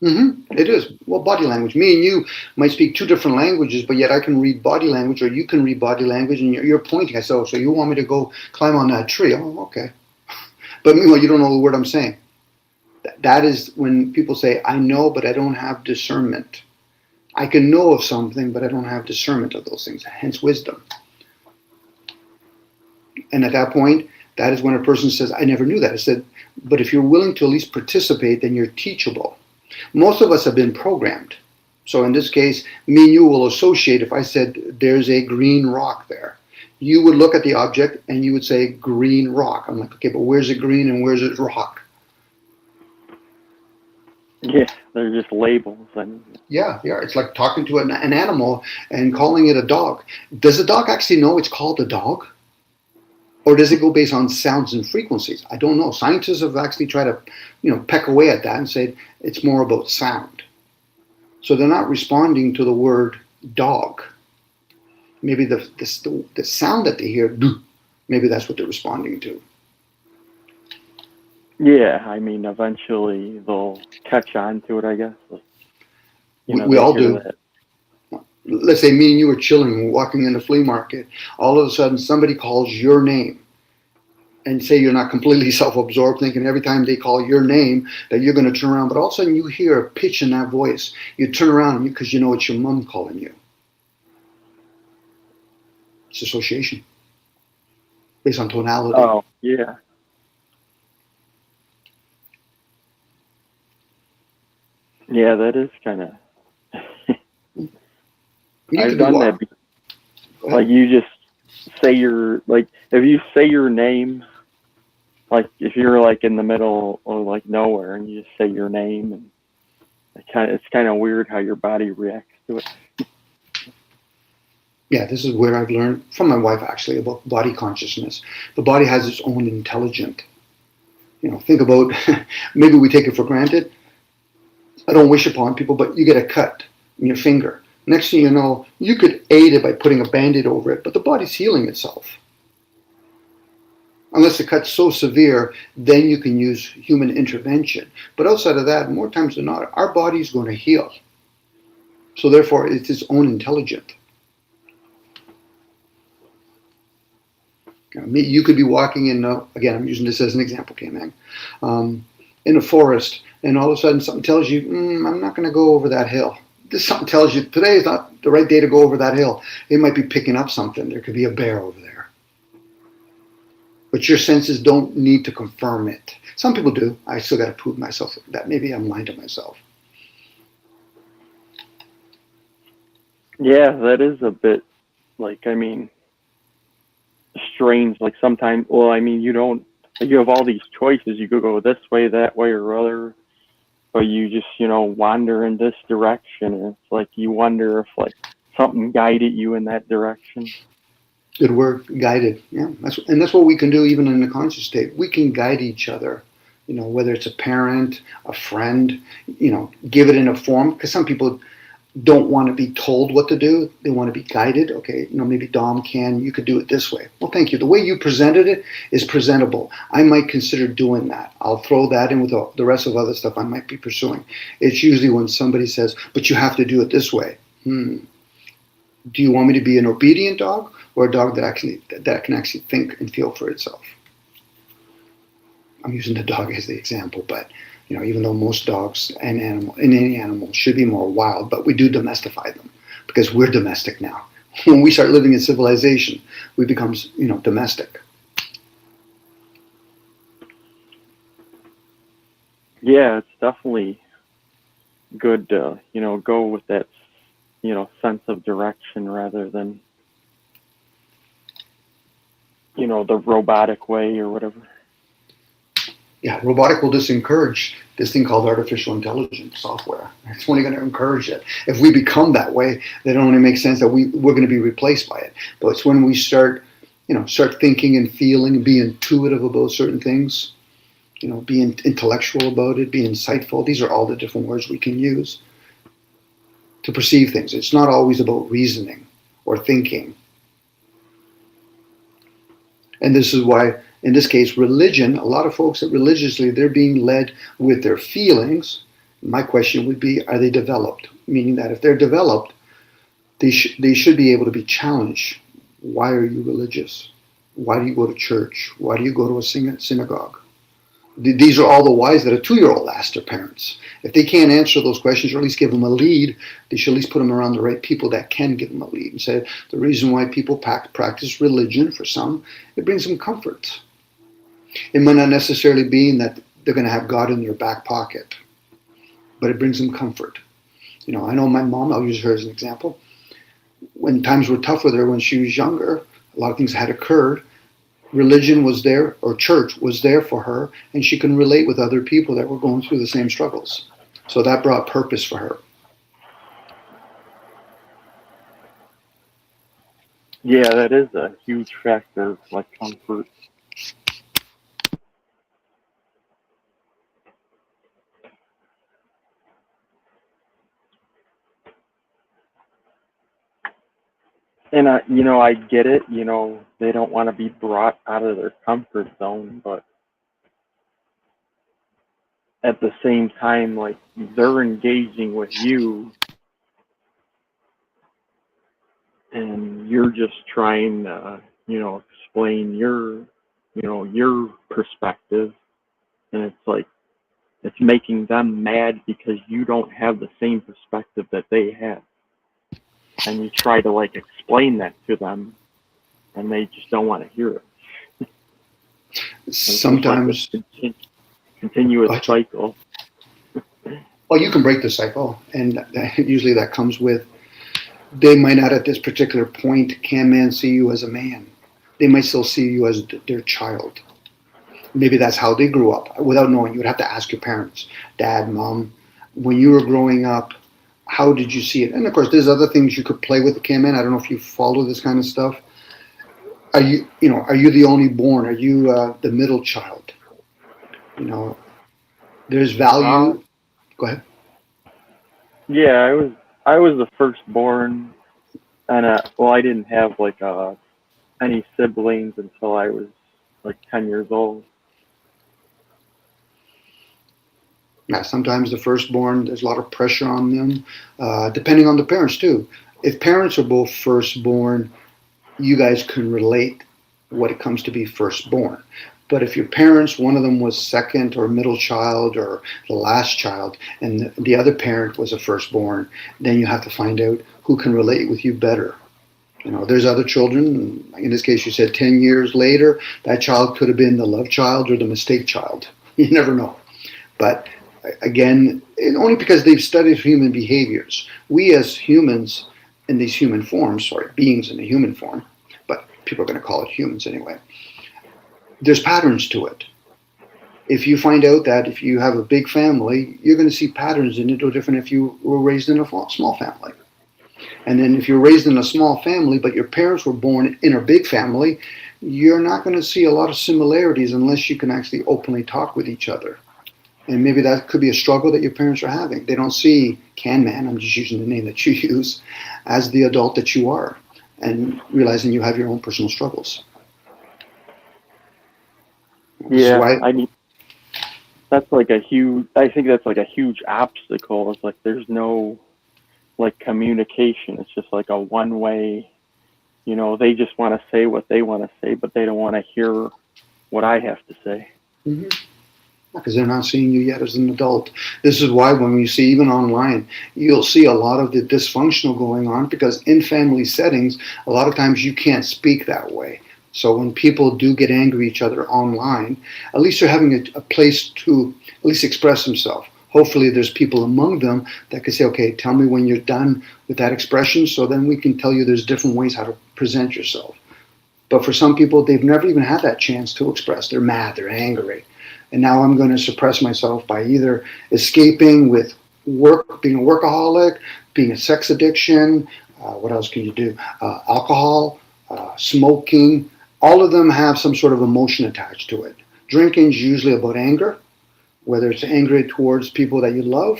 It is. Well, body language. Me and you might speak two different languages, but yet I can read body language, or you can read body language, and you're pointing. I said, oh, so you want me to go climb on that tree? Oh, okay. But meanwhile, you don't know the word I'm saying. That is when people say, I know, but I don't have discernment. I can know of something, but I don't have discernment of those things, hence wisdom. And at that point, that is when a person says, I never knew that. I said, but if you're willing to at least participate, then you're teachable. Most of us have been programmed. So in this case, me and you will associate. If I said, there's a green rock there, you would look at the object and you would say, green rock. I'm like, okay, but where's it green and where's it rock? Yeah, they're just labels. Yeah. It's like talking to an animal and calling it a dog. Does a dog actually know it's called a dog? Or does it go based on sounds and frequencies? I don't know. Scientists have actually tried to, peck away at that and said it's more about sound. So they're not responding to the word dog. Maybe the sound that they hear, maybe that's what they're responding to. Yeah, I mean, eventually they'll catch on to it, I guess. We all do. That. Let's say me and you are chilling, walking in the flea market. All of a sudden, somebody calls your name. And say you're not completely self-absorbed, thinking every time they call your name that you're going to turn around. But all of a sudden, you hear a pitch in that voice. You turn around because you know it's your mom calling you. It's association based on tonality. Oh, yeah. Yeah, that is kind of. I've done that. Like you just say if you say your name, like if you're like in the middle or like nowhere and you just say your name, and it's kind of weird how your body reacts to it. Yeah, this is where I've learned from my wife actually about body consciousness. The body has its own intelligence. Think about, maybe we take it for granted. I don't wish upon people, but you get a cut in your finger. Next thing you know, you could aid it by putting a Band-Aid over it, but the body's healing itself. Unless the cut's so severe, then you can use human intervention. But outside of that, more times than not, our body's going to heal. So therefore, it's its own intelligence. You could be walking in, again, I'm using this as an example, K-Man, in a forest, and all of a sudden something tells you, I'm not going to go over that hill. Something tells you today is not the right day to go over that hill. It might be picking up something. There could be a bear over there. But your senses don't need to confirm it. Some people do. I still got to prove myself that maybe I'm lying to myself. Yeah, that is a bit strange. Like sometimes, you have all these choices. You could go this way, that way, or other. But you just, wander in this direction. And it's like you wonder if something guided you in that direction. Good word, guided. Yeah, that's what we can do even in the conscious state. We can guide each other. Whether it's a parent, a friend, give it in a form. Because some people don't want to be told what to do. They want to be guided. Okay, maybe Dom you could do it this way. Well, thank you. The way you presented it is presentable. I might consider doing that. I'll throw that in with the rest of other stuff I might be pursuing. It's usually when somebody says, but you have to do it this way. Do you want me to be an obedient dog or a dog that can actually think and feel for itself? I'm using the dog as the example, but even though most dogs and any animal should be more wild, but we do domestify them because we're domestic now. When we start living in civilization, we become, domestic. Yeah, it's definitely good to, go with that, sense of direction rather than, the robotic way or whatever. Yeah, robotic will just encourage this thing called artificial intelligence software. It's only going to encourage it. If we become that way, then it only makes sense that we're going to be replaced by it. But it's when we start Start thinking and feeling and be intuitive about certain things, be intellectual about it, be insightful. These are all the different words we can use to perceive things. It's not always about reasoning or thinking. And this is why, in this case, religion, a lot of folks that religiously, they're being led with their feelings. My question would be, are they developed? Meaning that if they're developed, they should be able to be challenged. Why are you religious? Why do you go to church? Why do you go to a synagogue? These are all the whys that a 2-year-old asks their parents. If they can't answer those questions or at least give them a lead, they should at least put them around the right people that can give them a lead and say the reason why people practice religion for some, it brings them comfort. It might not necessarily mean that they're going to have God in their back pocket, but it brings them comfort. I know my mom, I'll use her as an example. When times were tough with her when she was younger, a lot of things had occurred. Religion was there, or church was there for her, and she can relate with other people that were going through the same struggles. So that brought purpose for her. Yeah, that is a huge factor, like comfort. And I get it. They don't want to be brought out of their comfort zone, but at the same time, like they're engaging with you, and you're just trying to, explain your perspective, and it's like it's making them mad because you don't have the same perspective that they have, and you try to like explain that to them, and they just don't want to hear it. Sometimes, like continuous cycle. Well, you can break the cycle, and usually that comes with they might not at this particular point can man see you as a man. They might still see you as their child. Maybe that's how they grew up without knowing. You would have to ask your parents, dad, mom, when you were growing up, how did you see it? And of course, there's other things you could play with the can man. I don't know if you follow this kind of stuff. Are you the only born? Are you the middle child? There's value. Go ahead. Yeah, I was the firstborn, and I didn't have like any siblings until I was like 10 years old. Yeah, sometimes the firstborn, there's a lot of pressure on them, depending on the parents too. If parents are both firstborn, you guys can relate what it comes to be firstborn. But if your parents, one of them was second or middle child or the last child, and the other parent was a firstborn, then you have to find out who can relate with you better. There's other children. In this case, you said 10 years later, that child could have been the love child or the mistake child. You never know. But again, only because they've studied human behaviors. We as humans in these human forms, beings in a human form, but people are going to call it humans anyway, there's patterns to it. If you find out that if you have a big family, you're going to see patterns in it no different if you were raised in a small family. And then if you're raised in a small family, but your parents were born in a big family, you're not going to see a lot of similarities unless you can actually openly talk with each other. And maybe that could be a struggle that your parents are having. They don't see can man, I'm just using the name that you use, as the adult that you are, and realizing you have your own personal struggles. Yeah, I mean, I think that's like a huge obstacle. It's like there's no like communication. It's just like a one way, they just want to say what they want to say, but they don't want to hear what I have to say. Mm-hmm. Because they're not seeing you yet as an adult. This is why when you see, even online, you'll see a lot of the dysfunctional going on, because in family settings, a lot of times you can't speak that way. So when people do get angry at each other online, at least they're having a place to at least express themselves. Hopefully there's people among them that can say, okay, tell me when you're done with that expression, so then we can tell you there's different ways how to present yourself. But for some people, they've never even had that chance to express. They're mad, they're angry. And now I'm going to suppress myself by either escaping with work, being a workaholic, being a sex addiction. What else can you do? Alcohol, smoking, All of them have some sort of emotion attached to it. Drinking is usually about anger, whether it's anger towards people that you love,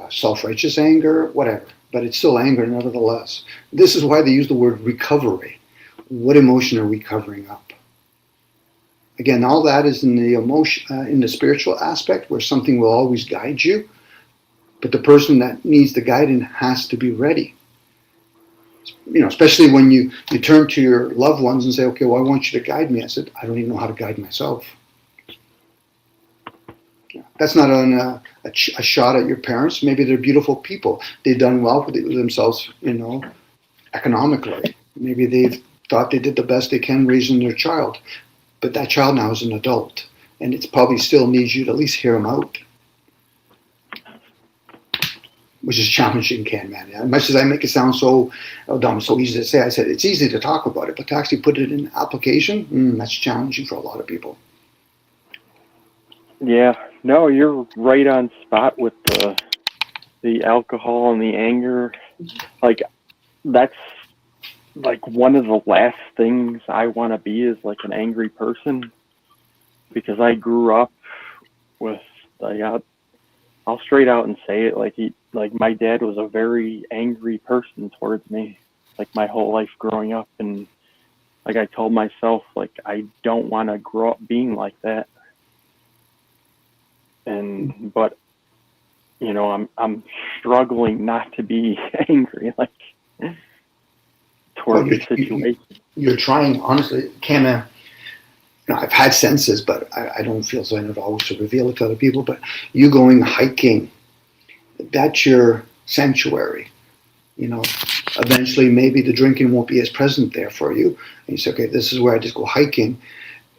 self-righteous anger, whatever. But it's still anger nevertheless. This is why they use the word recovery. What emotion are we covering up? Again, all that is in the emotion, in the spiritual aspect, where something will always guide you. But the person that needs the guidance has to be ready. Especially when you turn to your loved ones and say, okay, well, I want you to guide me. I said, I don't even know how to guide myself. That's not a shot at your parents. Maybe they're beautiful people. They've done well for themselves, economically. Maybe they've thought they did the best they can raising their child. But that child now is an adult. And it probably still needs you to at least hear them out. Which is challenging, man. As much as I make it sound so dumb, so easy to say, I said it's easy to talk about it, but to actually put it in application, that's challenging for a lot of people. Yeah, no, you're right on spot with the alcohol and the anger. Like, that's like one of the last things I want to be, is like an angry person, because I grew up with, I'll straight out and say it, like my dad was a very angry person towards me, like my whole life growing up, and like I told myself, like, I don't want to grow up being like that. But I'm struggling not to be angry, like, towards the situation. You're trying, honestly, Cam. I've had senses, but I don't feel so I know always to reveal it to other people. But you going hiking, that's your sanctuary. Eventually maybe the drinking won't be as present there for you. And you say, okay, this is where I just go hiking.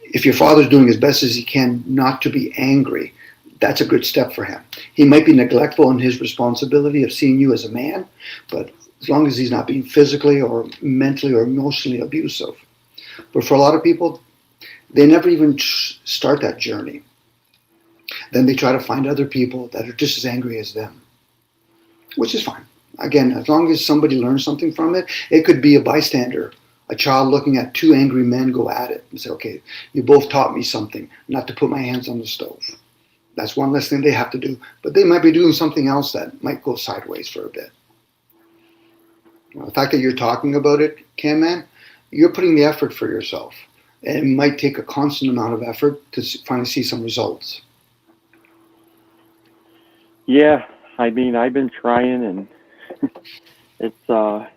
If your father's doing as best as he can not to be angry, that's a good step for him. He might be neglectful in his responsibility of seeing you as a man, but as long as he's not being physically or mentally or emotionally abusive. But for a lot of people, they never even start that journey. Then they try to find other people that are just as angry as them, which is fine. Again, as long as somebody learns something from it, it could be a bystander, a child looking at two angry men go at it and say, okay, you both taught me something, not to put my hands on the stove. That's one less thing they have to do. But they might be doing something else that might go sideways for a bit. The fact that you're talking about it, Cam, you're putting the effort for yourself. And it might take a constant amount of effort to finally see some results. Yeah, I mean, I've been trying, and it's I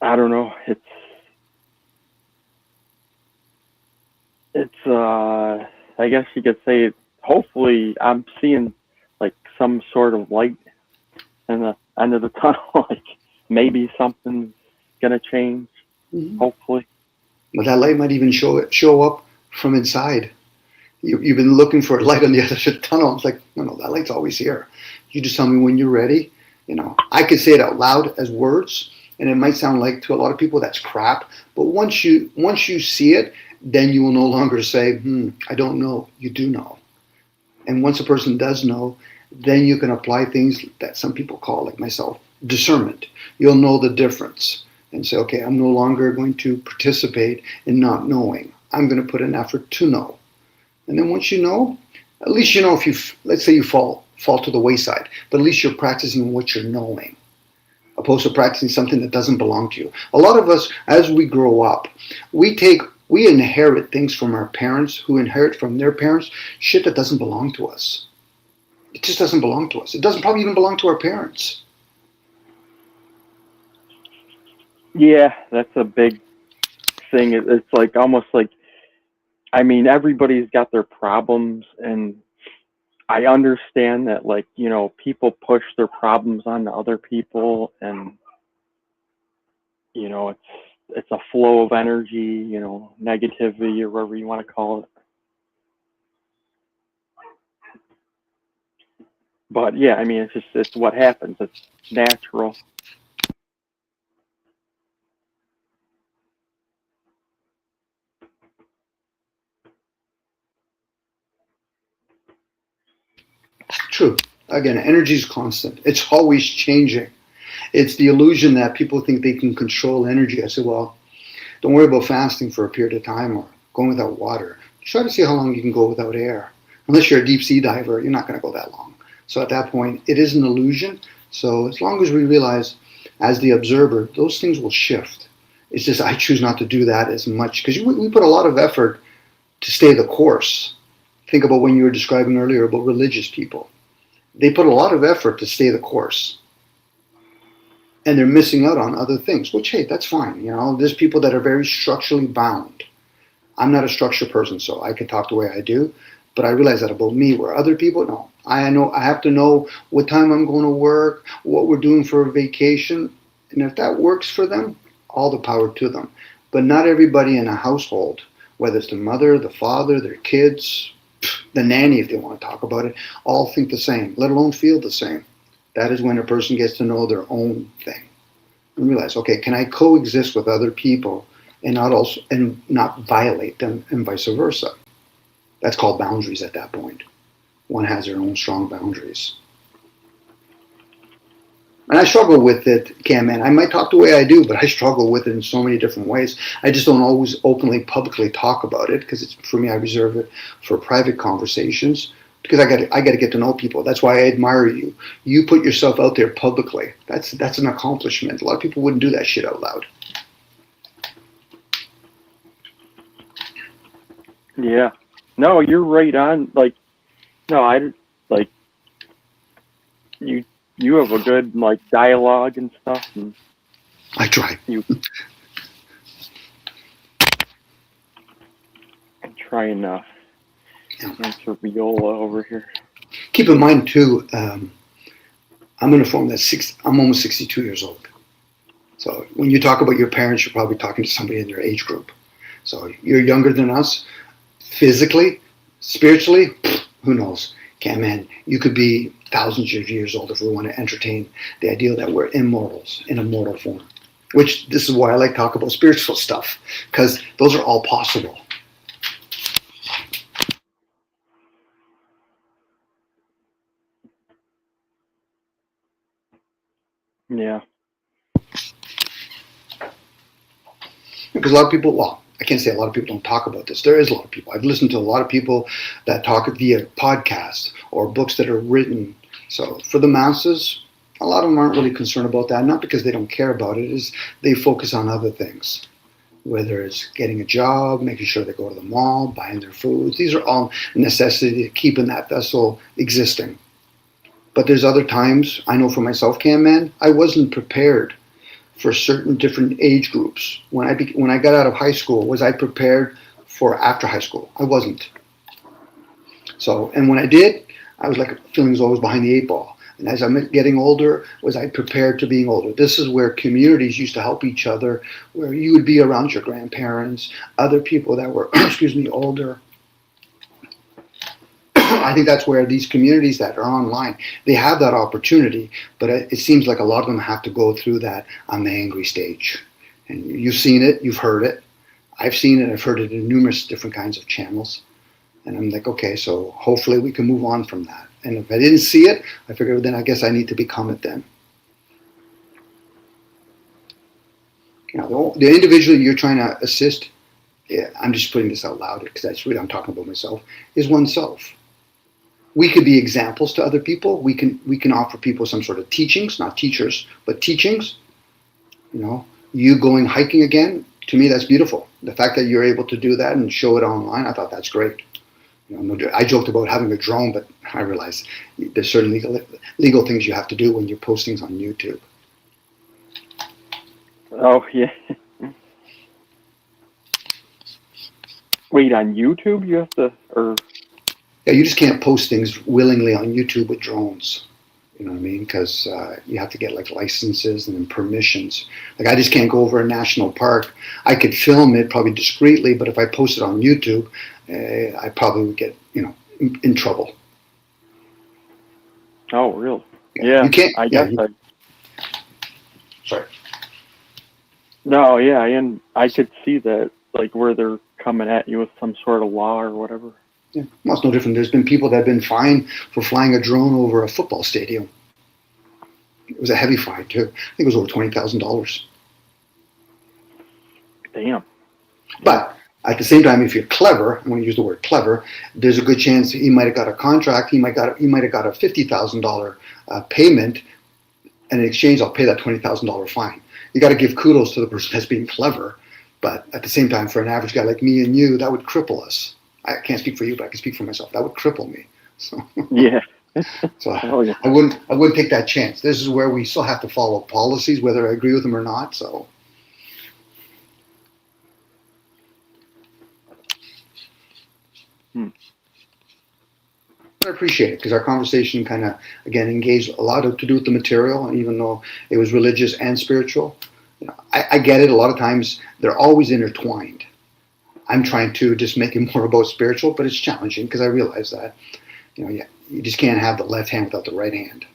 don't know, it's I guess you could say, hopefully I'm seeing like some sort of light in the end of the tunnel. Like, maybe something's gonna change. Mm-hmm. Hopefully. But that light might even show up from inside. You've been looking for a light on the other side of the tunnel. It's like, no, that light's always here. You just tell me when you're ready. I could say it out loud as words, and it might sound like to a lot of people that's crap. But once you see it, then you will no longer say, I don't know. You do know. And once a person does know, then you can apply things that some people call, like myself, discernment. You'll know the difference and say, okay, I'm no longer going to participate in not knowing. I'm going to put an effort to know. And then once you know, at least if you, let's say you fall to the wayside, but at least you're practicing what you're knowing, opposed to practicing something that doesn't belong to you. A lot of us, as we grow up, we inherit things from our parents, who inherit from their parents, shit that doesn't belong to us. It just doesn't belong to us. It doesn't probably even belong to our parents. Yeah, that's a big thing. It's like almost like, I mean, everybody's got their problems, and I understand that, like, people push their problems onto other people, and it's a flow of energy, negativity, or whatever you want to call it. But yeah, I mean, it's what happens. It's natural. True. Again, energy is constant. It's always changing. It's the illusion that people think they can control energy. I say, well, Don't worry about fasting for a period of time or going without water. Try to see how long you can go without air. Unless you're a deep sea diver, you're not going to go that long. So at that point, it is an illusion. So as long as we realize, as the observer, those things will shift. It's just I choose not to do that as much because we put a lot of effort to stay the course. Think about when you were describing earlier about religious people. They put a lot of effort to stay the course. And they're missing out on other things, which, hey, that's fine. There's people that are very structurally bound. I'm not a structure person, so I can talk the way I do. But I realize that about me, where other people, no. I have to know what time I'm going to work, what we're doing for a vacation. And if that works for them, all the power to them. But not everybody in a household, whether it's the mother, the father, their kids, the nanny, if they want to talk about it, all think the same, let alone feel the same. That is when a person gets to know their own thing and realize, okay, can I coexist with other people and not violate them, and vice versa? That's called boundaries at that point. One has their own strong boundaries. And I struggle with it, Cam, man. I might talk the way I do, but I struggle with it in so many different ways. I just don't always openly, publicly talk about it because for me, I reserve it for private conversations because I got to get to know people. That's why I admire you. You put yourself out there publicly. That's an accomplishment. A lot of people wouldn't do that shit out loud. Yeah. No, you're right on. You have a good dialogue and stuff. And I try. I'm trying to answer Viola over here. Keep in mind too, I'm in a form that's I'm almost 62 years old. So when you talk about your parents, you're probably talking to somebody in their age group. So you're younger than us, physically, spiritually, who knows? Man, you could be thousands of years old if we want to entertain the idea that we're immortals in a mortal form. Which this is why I like to talk about spiritual stuff, because those are all possible. Yeah. Because a lot of people, well, I can't say a lot of people don't talk about this. There is a lot of people. I've listened to a lot of people that talk via podcasts or books that are written. So for the masses, a lot of them aren't really concerned about that. Not because they don't care about it, is they focus on other things. Whether it's getting a job, making sure they go to the mall, buying their food. These are all necessities of keeping that vessel existing. But there's other times, I know for myself, man, I wasn't prepared for certain different age groups. When I got out of high school, was I prepared for after high school? I wasn't. So, and when I did, I was like, feeling was always behind the eight ball. And as I'm getting older, was I prepared to being older? This is where communities used to help each other, where you would be around your grandparents, other people that were, older. I think that's where these communities that are online, they have that opportunity, but it seems like a lot of them have to go through that I'm angry stage. And you've seen it, you've heard it. I've seen it, I've heard it in numerous different kinds of channels. And I'm like, okay, so hopefully we can move on from that. And if I didn't see it, I figured then I guess I need to become it then. The individual you're trying to assist, yeah, I'm just putting this out loud because that's really I'm talking about myself, is oneself. We could be examples to other people. We can offer people some sort of teachings, not teachers, but teachings. You going hiking again, to me that's beautiful. The fact that you're able to do that and show it online, I thought that's great. I joked about having a drone, but I realize there's certain legal things you have to do when you post things on YouTube. Oh, yeah. Wait, on YouTube you have to, or? Yeah, you just can't post things willingly on YouTube with drones. You know what I mean? Because you have to get licenses and then permissions. I just can't go over a national park. I could film it probably discreetly, but if I post it on YouTube, I probably would get in trouble. Oh, really? Yeah. You can't. I guess. Sorry. No, yeah, and I could see that, where they're coming at you with some sort of law or whatever. Yeah, well, it's no different. There's been people that have been fined for flying a drone over a football stadium. It was a heavy fine too. I think it was over $20,000. Damn. But at the same time, if you're clever, I want to use the word clever, there's a good chance he might have got a contract. He might have got a $50,000 payment, and in exchange, I'll pay that $20,000 fine. You got to give kudos to the person that's being clever, but at the same time, for an average guy like me and you, that would cripple us. I can't speak for you, but I can speak for myself. That would cripple me. So, Yeah. so Oh yeah. I wouldn't take that chance. This is where we still have to follow policies, whether I agree with them or not. So. I appreciate it because our conversation kind of, again, engaged a lot to do with the material, and even though it was religious and spiritual, I get it. A lot of times they're always intertwined. I'm trying to just make it more about spiritual, but it's challenging because I realize that, you just can't have the left hand without the right hand.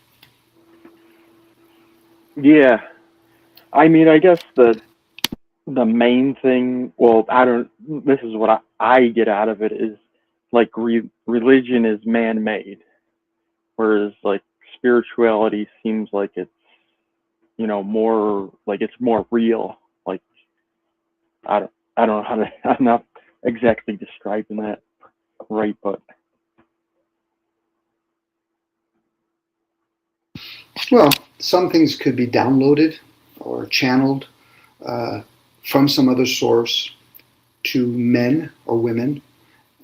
Yeah. I mean, I guess the main thing. Well, I don't. This is what I get out of it is like religion is man-made, whereas like spirituality seems like it's more like it's more real. Like I don't know how to. I'm not exactly describing that right, but Well, some things could be downloaded or channeled uh, from some other source to men or women.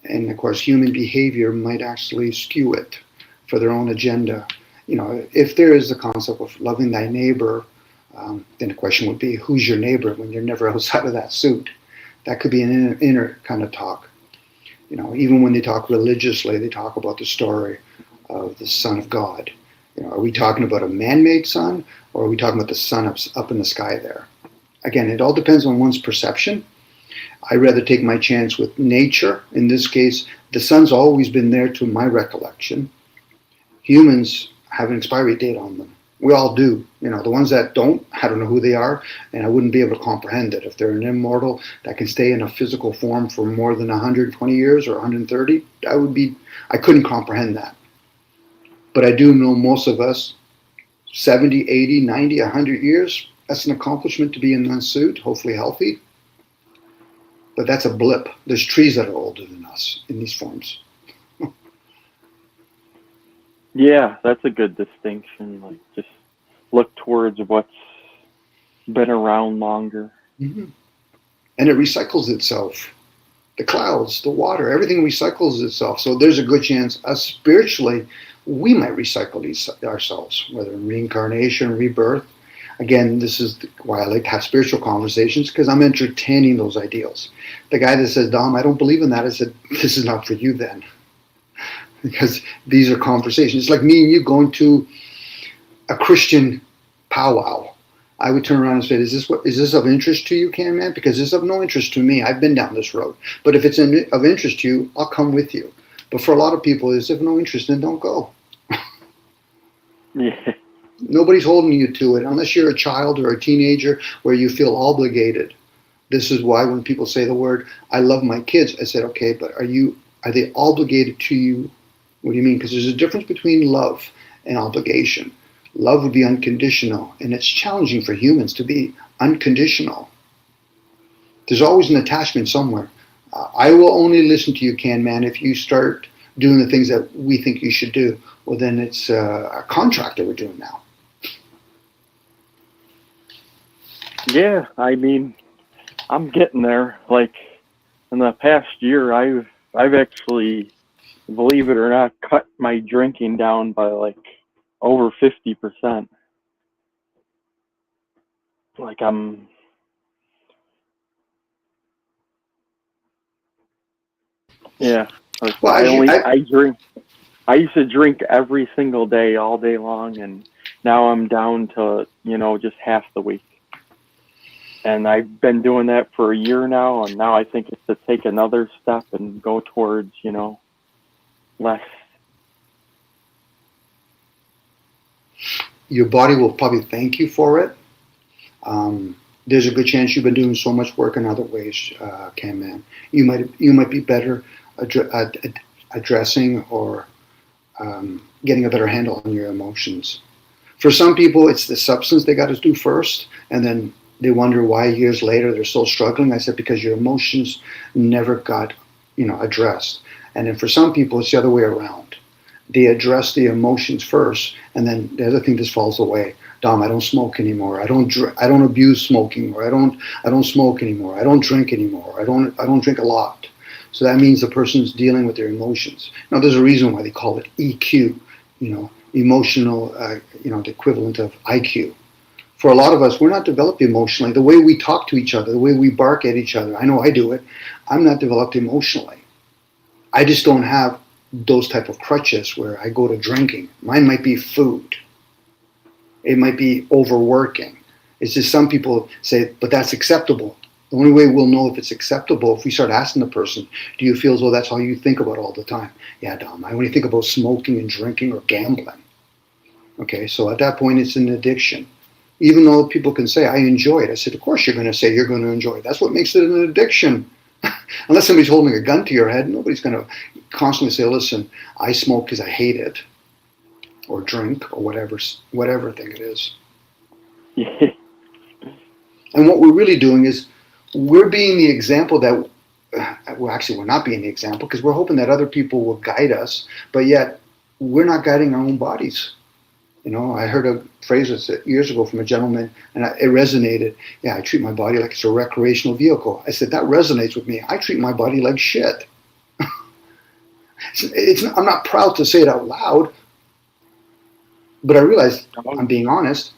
And of course, human behavior might actually skew it for their own agenda. If there is the concept of loving thy neighbor, then the question would be, who's your neighbor when you're never outside of that suit? That could be an inner kind of talk. Even when they talk religiously, they talk about the story of the Son of God. Are we talking about a man-made sun, or are we talking about the sun up in the sky there? Again, it all depends on one's perception. I'd rather take my chance with nature. In this case, the sun's always been there to my recollection. Humans have an expiry date on them. We all do. The ones that don't, I don't know who they are, and I wouldn't be able to comprehend it. If they're an immortal that can stay in a physical form for more than 120 years or 130, I couldn't comprehend that. But I do know most of us, 70, 80, 90, 100 years, that's an accomplishment to be in that suit, hopefully healthy. But that's a blip. There's trees that are older than us in these forms. yeah, that's a good distinction. Like just look towards what's been around longer. Mm-hmm. And it recycles itself. The clouds, the water, everything recycles itself. So there's a good chance us spiritually, we might recycle ourselves, whether in reincarnation, rebirth. Again, this is why I like to have spiritual conversations, because I'm entertaining those ideals. The guy that says, Dom, I don't believe in that, I said, this is not for you then. Because these are conversations. It's like me and you going to a Christian powwow. I would turn around and say, is this of interest to you, Can Man? Because it's of no interest to me. I've been down this road. But if it's of interest to you, I'll come with you. But for a lot of people, it's of no interest, then don't go. Yeah. Nobody's holding you to it unless you're a child or a teenager where you feel obligated. This is why when people say the word, I love my kids, I said, okay, but are they obligated to you? What do you mean? Because there's a difference between love and obligation. Love would be unconditional, and it's challenging for humans to be unconditional. There's always an attachment somewhere. I will only listen to you, Can Man, if you start doing the things that we think you should do. Well, then it's a contract that we're doing now. Yeah, I mean, I'm getting there. Like in the past year, I've actually, believe it or not, cut my drinking down by like over 50%. Like yeah. Like Well, I drink. I used to drink every single day, all day long, and now I'm down to just half the week. And I've been doing that for a year now, and now I think it's to take another step and go towards less. your body will probably thank you for it. There's a good chance you've been doing so much work in other ways, Can Man. You might be better at addressing or getting a better handle on your emotions. For some people, it's the substance they got to do first, and then They wonder why years later they're still struggling. I said, because your emotions never got, addressed. And then for some people, it's the other way around. They address the emotions first, and then the other thing just falls away. Dom, I don't smoke anymore. I don't abuse smoking, or I don't smoke anymore. I don't drink anymore. I don't drink a lot. So that means the person's dealing with their emotions. Now, there's a reason why they call it EQ, emotional, the equivalent of IQ. For a lot of us, we're not developed emotionally. The way we talk to each other, the way we bark at each other, I know I do it. I'm not developed emotionally. I just don't have those type of crutches where I go to drinking. Mine might be food. It might be overworking. It's just some people say, but that's acceptable. The only way we'll know if it's acceptable if we start asking the person, do you feel as though that's all you think about all the time? Yeah, Dom, I only think about smoking and drinking or gambling. Okay, so at that point it's an addiction. Even though people can say, I enjoy it. I said, of course you're going to say you're going to enjoy it. That's what makes it an addiction. Unless somebody's holding a gun to your head, nobody's going to constantly say, listen, I smoke because I hate it, or drink, or whatever thing it is. Yeah. And what we're really doing is we're being the example that, well, actually, we're not being the example because we're hoping that other people will guide us, but yet we're not guiding our own bodies. I heard a phrase years ago from a gentleman, and it resonated. Yeah, I treat my body like it's a recreational vehicle. I said, that resonates with me. I treat my body like shit. I'm not proud to say it out loud, but I realize I'm being honest.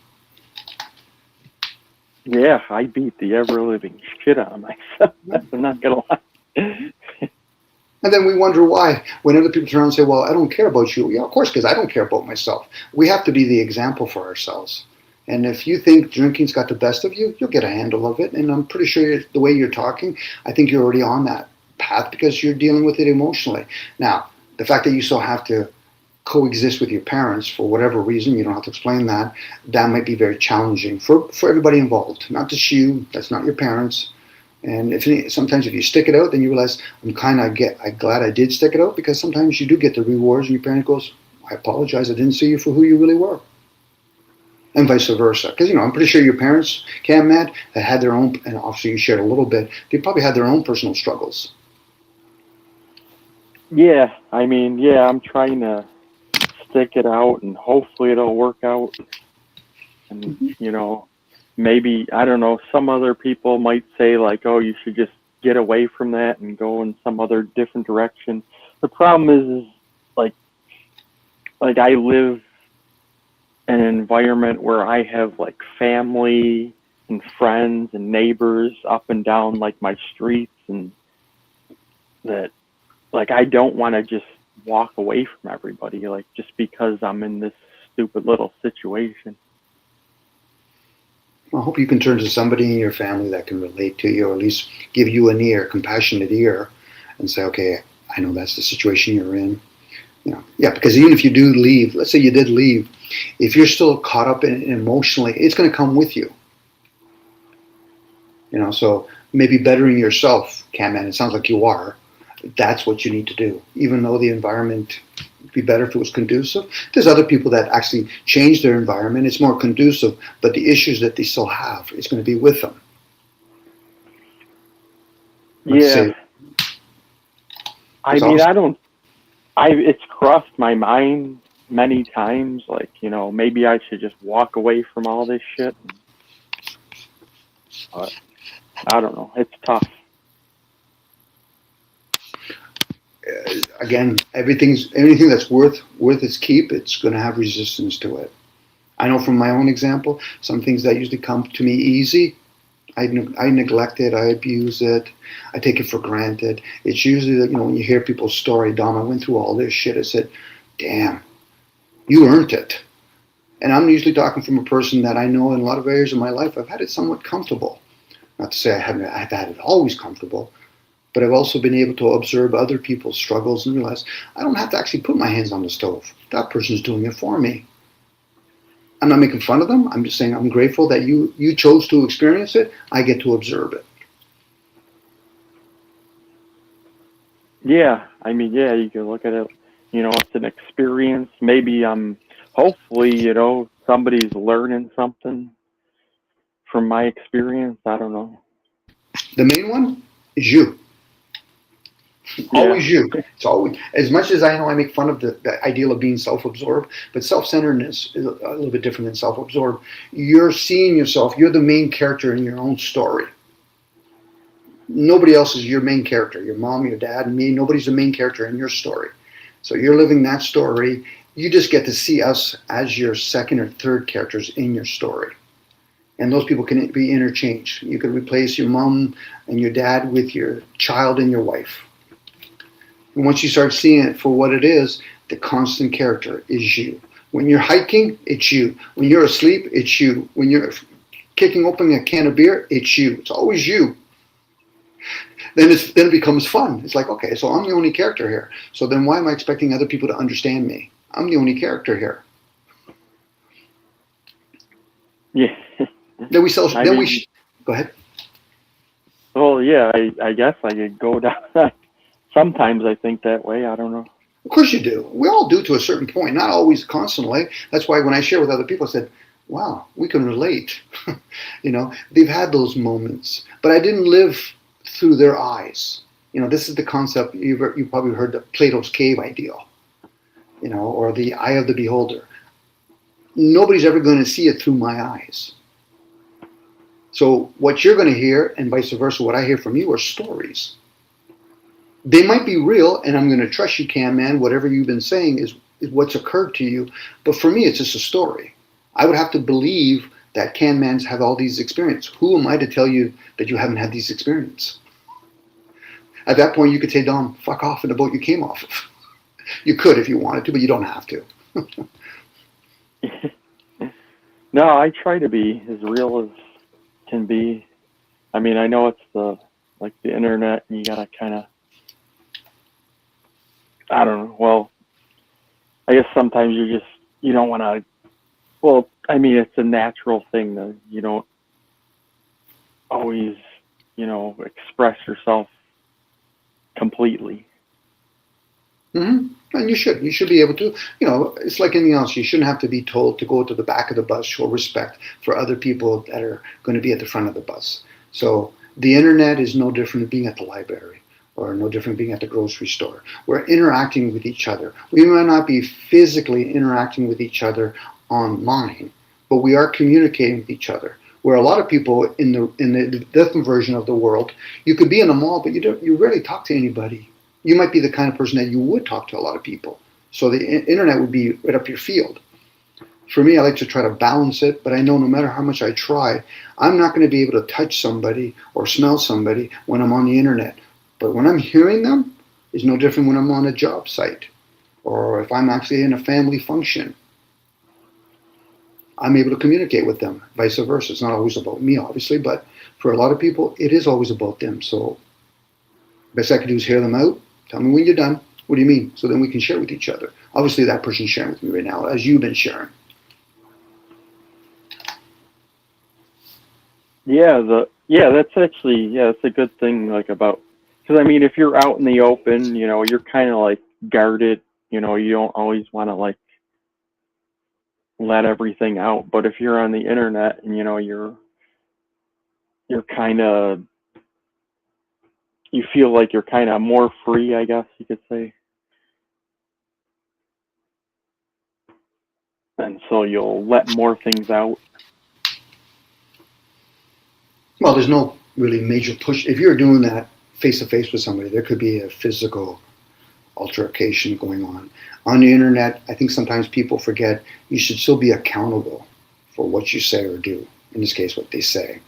Yeah, I beat the ever-living shit out of myself. I'm not going to lie. And then we wonder why when other people turn around and say, well, I don't care about you. Yeah, of course, because I don't care about myself. We have to be the example for ourselves. And if you think drinking's got the best of you, you'll get a handle of it. And I'm pretty sure the way you're talking, I think you're already on that path because you're dealing with it emotionally. Now, the fact that you still have to coexist with your parents for whatever reason, you don't have to explain that, that might be very challenging for everybody involved. Not just you, that's not your parents. And sometimes if you stick it out, then you realize I'm glad I did stick it out because sometimes you do get the rewards and your parent goes, I apologize, I didn't see you for who you really were. And vice versa. Because, I'm pretty sure your parents, Cam, Matt, that had their own, and obviously you shared a little bit, they probably had their own personal struggles. Yeah, I'm trying to stick it out and hopefully it'll work out. And, maybe, I don't know, some other people might say like, oh, you should just get away from that and go in some other different direction. The problem is like I live in an environment where I have like family and friends and neighbors up and down like my streets, and that like I don't want to just walk away from everybody like just because I'm in this stupid little situation. I hope you can turn to somebody in your family that can relate to you, or at least give you an ear, compassionate ear, and say, okay, I know that's the situation you're in. Yeah, because even if you do leave, let's say you did leave, if you're still caught up in it emotionally, it's going to come with you. So maybe bettering yourself, Cam, and it sounds like you are. That's what you need to do. Even though the environment would be better if it was conducive, there's other people that actually change their environment. It's more conducive, but the issues that they still have is going to be with them. Yeah. Awesome. It's crossed my mind many times, like, maybe I should just walk away from all this shit. But I don't know. It's tough. Again, anything that's worth its keep, it's going to have resistance to it. I know from my own example, some things that usually come to me easy, I neglect it, I abuse it, I take it for granted. It's usually that, when you hear people's story, Dom, I went through all this shit, I said, damn, you earned it. And I'm usually talking from a person that I know in a lot of areas of my life, I've had it somewhat comfortable. Not to say I've had it always comfortable, but I've also been able to observe other people's struggles and realize I don't have to actually put my hands on the stove. That person's doing it for me. I'm not making fun of them. I'm just saying I'm grateful that you chose to experience it. I get to observe it. Yeah, you can look at it, it's an experience. Maybe hopefully, somebody's learning something from my experience, I don't know. The main one is you. Yeah. Always you. It's always, as much as I know I make fun of the ideal of being self-absorbed, but self-centeredness is a little bit different than self-absorbed. You're seeing yourself, you're the main character in your own story. Nobody else is your main character. Your mom, your dad, and me, nobody's the main character in your story. So you're living that story. You just get to see us as your second or third characters in your story. And those people can be interchanged. You could replace your mom and your dad with your child and your wife. And once you start seeing it for what it is, the constant character is you. When you're hiking, it's you. When you're asleep, it's you. When you're kicking open a can of beer, it's you. It's always you. Then it becomes fun. It's like, okay, so I'm the only character here. So then why am I expecting other people to understand me? I'm the only character here. Yeah. Then we sell. Go ahead. Well, yeah, I guess I could go down. Sometimes I think that way. I don't know. Of course you do. We all do to a certain point, not always constantly. That's why when I share with other people, I said, wow, we can relate. They've had those moments, but I didn't live through their eyes. This is the concept, you've probably heard the Plato's cave ideal, or the eye of the beholder. Nobody's ever going to see it through my eyes. So what you're going to hear, and vice versa, what I hear from you are stories. They might be real, and I'm going to trust you, Can Man. Whatever you've been saying is what's occurred to you. But for me, it's just a story. I would have to believe that Can Mans have all these experiences. Who am I to tell you that you haven't had these experiences? At that point, you could say, Dom, fuck off in the boat you came off of. You could if you wanted to, but you don't have to. No, I try to be as real as can be. I mean, I know it's the internet, and you gotta kind of, I don't know. Well, I guess sometimes you don't want to. Well, I mean, it's a natural thing that you don't always, express yourself completely. Mm-hmm. And you should. You should be able to. It's like anything else. You shouldn't have to be told to go to the back of the bus, show respect for other people that are going to be at the front of the bus. So the internet is no different than being at the library or no different than being at the grocery store. We're interacting with each other. We might not be physically interacting with each other online, but we are communicating with each other. Where a lot of people in the different version of the world, you could be in a mall, but you rarely talk to anybody. You might be the kind of person that you would talk to a lot of people. So the internet would be right up your field. For me, I like to try to balance it, but I know no matter how much I try, I'm not going to be able to touch somebody or smell somebody when I'm on the internet. But when I'm hearing them, it's no different when I'm on a job site or if I'm actually in a family function. I'm able to communicate with them, vice versa. It's not always about me, obviously, but for a lot of people, it is always about them. So best I can do is hear them out. Tell me when you're done. What do you mean? So then we can share with each other. Obviously, that person's sharing with me right now, as you've been sharing. That's actually, that's a good thing, about, because I mean, if you're out in the open, you're kind of guarded, you don't always want to let everything out. But if you're on the internet and you're kind of, you feel like you're kind of more free, I guess you could say. And so you'll let more things out. Well, there's no really major push. If you're doing that face to face with somebody, there could be a physical altercation going on. On the internet, I think sometimes people forget you should still be accountable for what you say or do. In this case, what they say.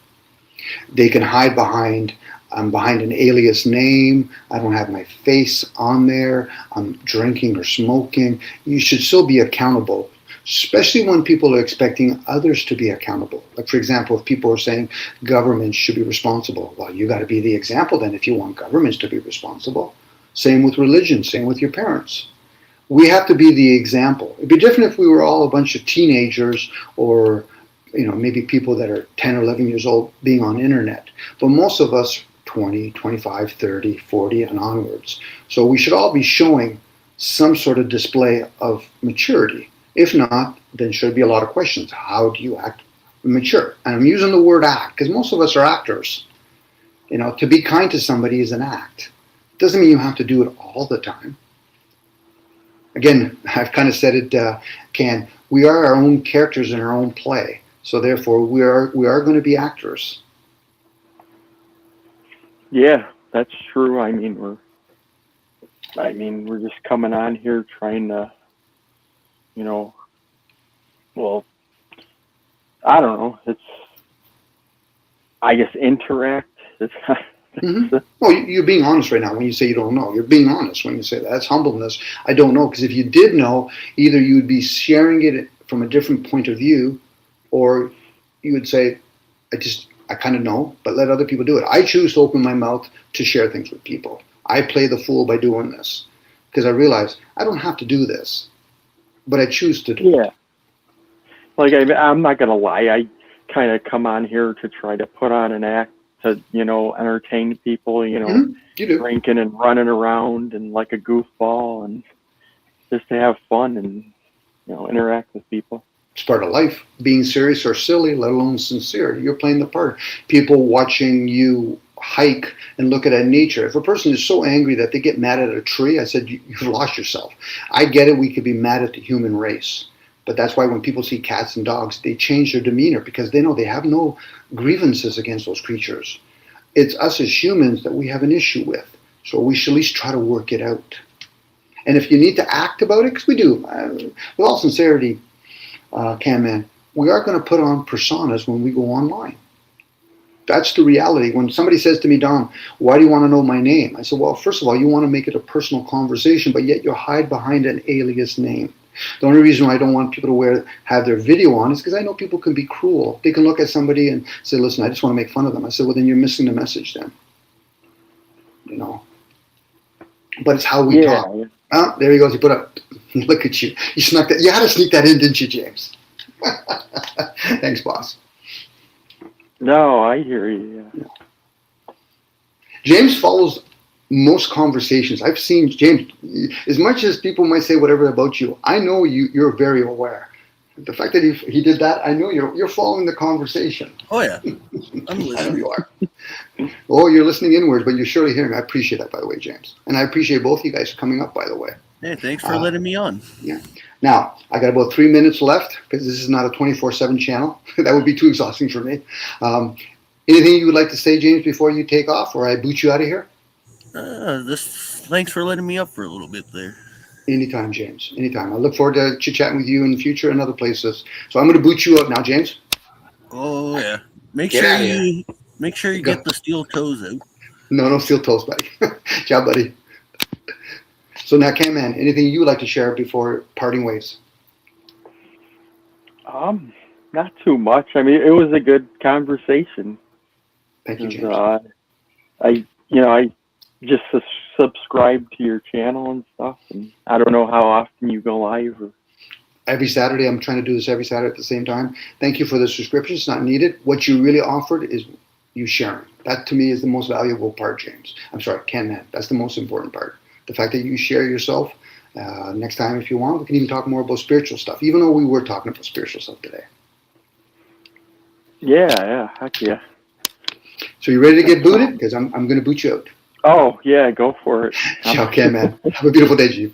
They can hide behind, I'm behind an alias name. I don't have my face on there. I'm drinking or smoking. You should still be accountable, especially when people are expecting others to be accountable. Like, for example, if people are saying governments should be responsible, well, you got to be the example then if you want governments to be responsible. Same with religion, same with your parents. We have to be the example. It'd be different if we were all a bunch of teenagers or maybe people that are 10 or 11 years old being on internet. But most of us 20, 25, 30, 40 and onwards. So we should all be showing some sort of display of maturity. If not, then should be a lot of questions. How do you act mature. And I'm using the word act because most of us are actors. To be kind to somebody is an act. Doesn't mean you have to do it all the time. Again, I've kind of said it, Ken. We are our own characters in our own play. So therefore, we are going to be actors. Yeah, that's true. We're just coming on here trying to, you know, well, I don't know. I guess, interact. It's, Mm-hmm. Well, you're being honest right now when you say you don't know. You're being honest when you say that. That's humbleness. I don't know, because if you did know, either you would be sharing it from a different point of view, or you would say, I kind of know, but let other people do it. I choose to open my mouth to share things with people. I play the fool by doing this because I realize I don't have to do this, but I choose to do it. yeah. Like I'm not gonna lie. I kind of come on here to try to put on an act to, entertain people. Mm-hmm. You do. Drinking and running around and like a goofball and just to have fun and interact with people. It's part of life. Being serious or silly, let alone sincere. You're playing the part. People watching you hike and look at nature. If a person is so angry that they get mad at a tree, I said, you've lost yourself. I get it. We could be mad at the human race. But that's why when people see cats and dogs, they change their demeanor because they know they have no grievances against those creatures. It's us as humans that we have an issue with. So we should at least try to work it out. And if you need to act about it, because we do, with all sincerity, Cam Man, we are going to put on personas when we go online. That's the reality. When somebody says to me, Don, why do you want to know my name? I said, well, first of all, you want to make it a personal conversation, but yet you hide behind an alias name. The only reason why I don't want people to have their video on is because I know people can be cruel. They can look at somebody and say, listen, I just want to make fun of them. I said, well, then you're missing the message then. But it's how we talk. Oh, there he goes. He put up. Look at you. You snuck that. You had to sneak that in, didn't you, James? Thanks, boss. No, I hear you. Yeah. James follows most conversations. I've seen James, as much as people might say whatever about you, I know you're very aware. The fact that he did that, I know you're following the conversation. Oh, yeah. I'm listening. I know you are. Oh, you're listening inwards, but you're surely hearing. I appreciate that, by the way, James. And I appreciate both of you guys coming up, by the way. Hey, thanks for letting me on. Yeah. Now, I got about 3 minutes left because this is not a 24/7 channel. That would be too exhausting for me. Anything you would like to say, James, before you take off, or I boot you out of here? Thanks for letting me up for a little bit there. Anytime, James. Anytime. I look forward to chit-chatting with you in the future and other places. So I'm going to boot you out now, James. Oh, yeah. Make Get sure out of you get the steel toes out. No steel toes, buddy. Ciao, buddy. So now, Cam Man, anything you would like to share before parting ways? Not too much. I mean, it was a good conversation. Thank you, James. I just subscribe to your channel and stuff, and I don't know how often you go live. Every Saturday. I'm trying to do this every Saturday at the same time. Thank you for the subscription. It's not needed. What you really offered is you sharing. That to me is the most valuable part, James. I'm sorry, Ken Man. That's the most important part. The fact that you share yourself. Next time, if you want, we can even talk more about spiritual stuff, even though we were talking about spiritual stuff today. Yeah, heck yeah. So you ready to get booted? Because I'm going to boot you out. Oh, yeah, go for it. Ciao, Ken Man. Have a beautiful day, G.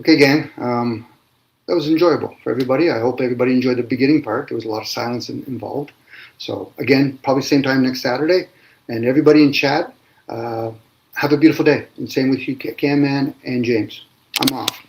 Okay, gang. That was enjoyable for everybody. I hope everybody enjoyed the beginning part. There was a lot of silence involved. So, again, probably same time next Saturday. And everybody in chat, have a beautiful day. And same with you, Cam Man and James. I'm off.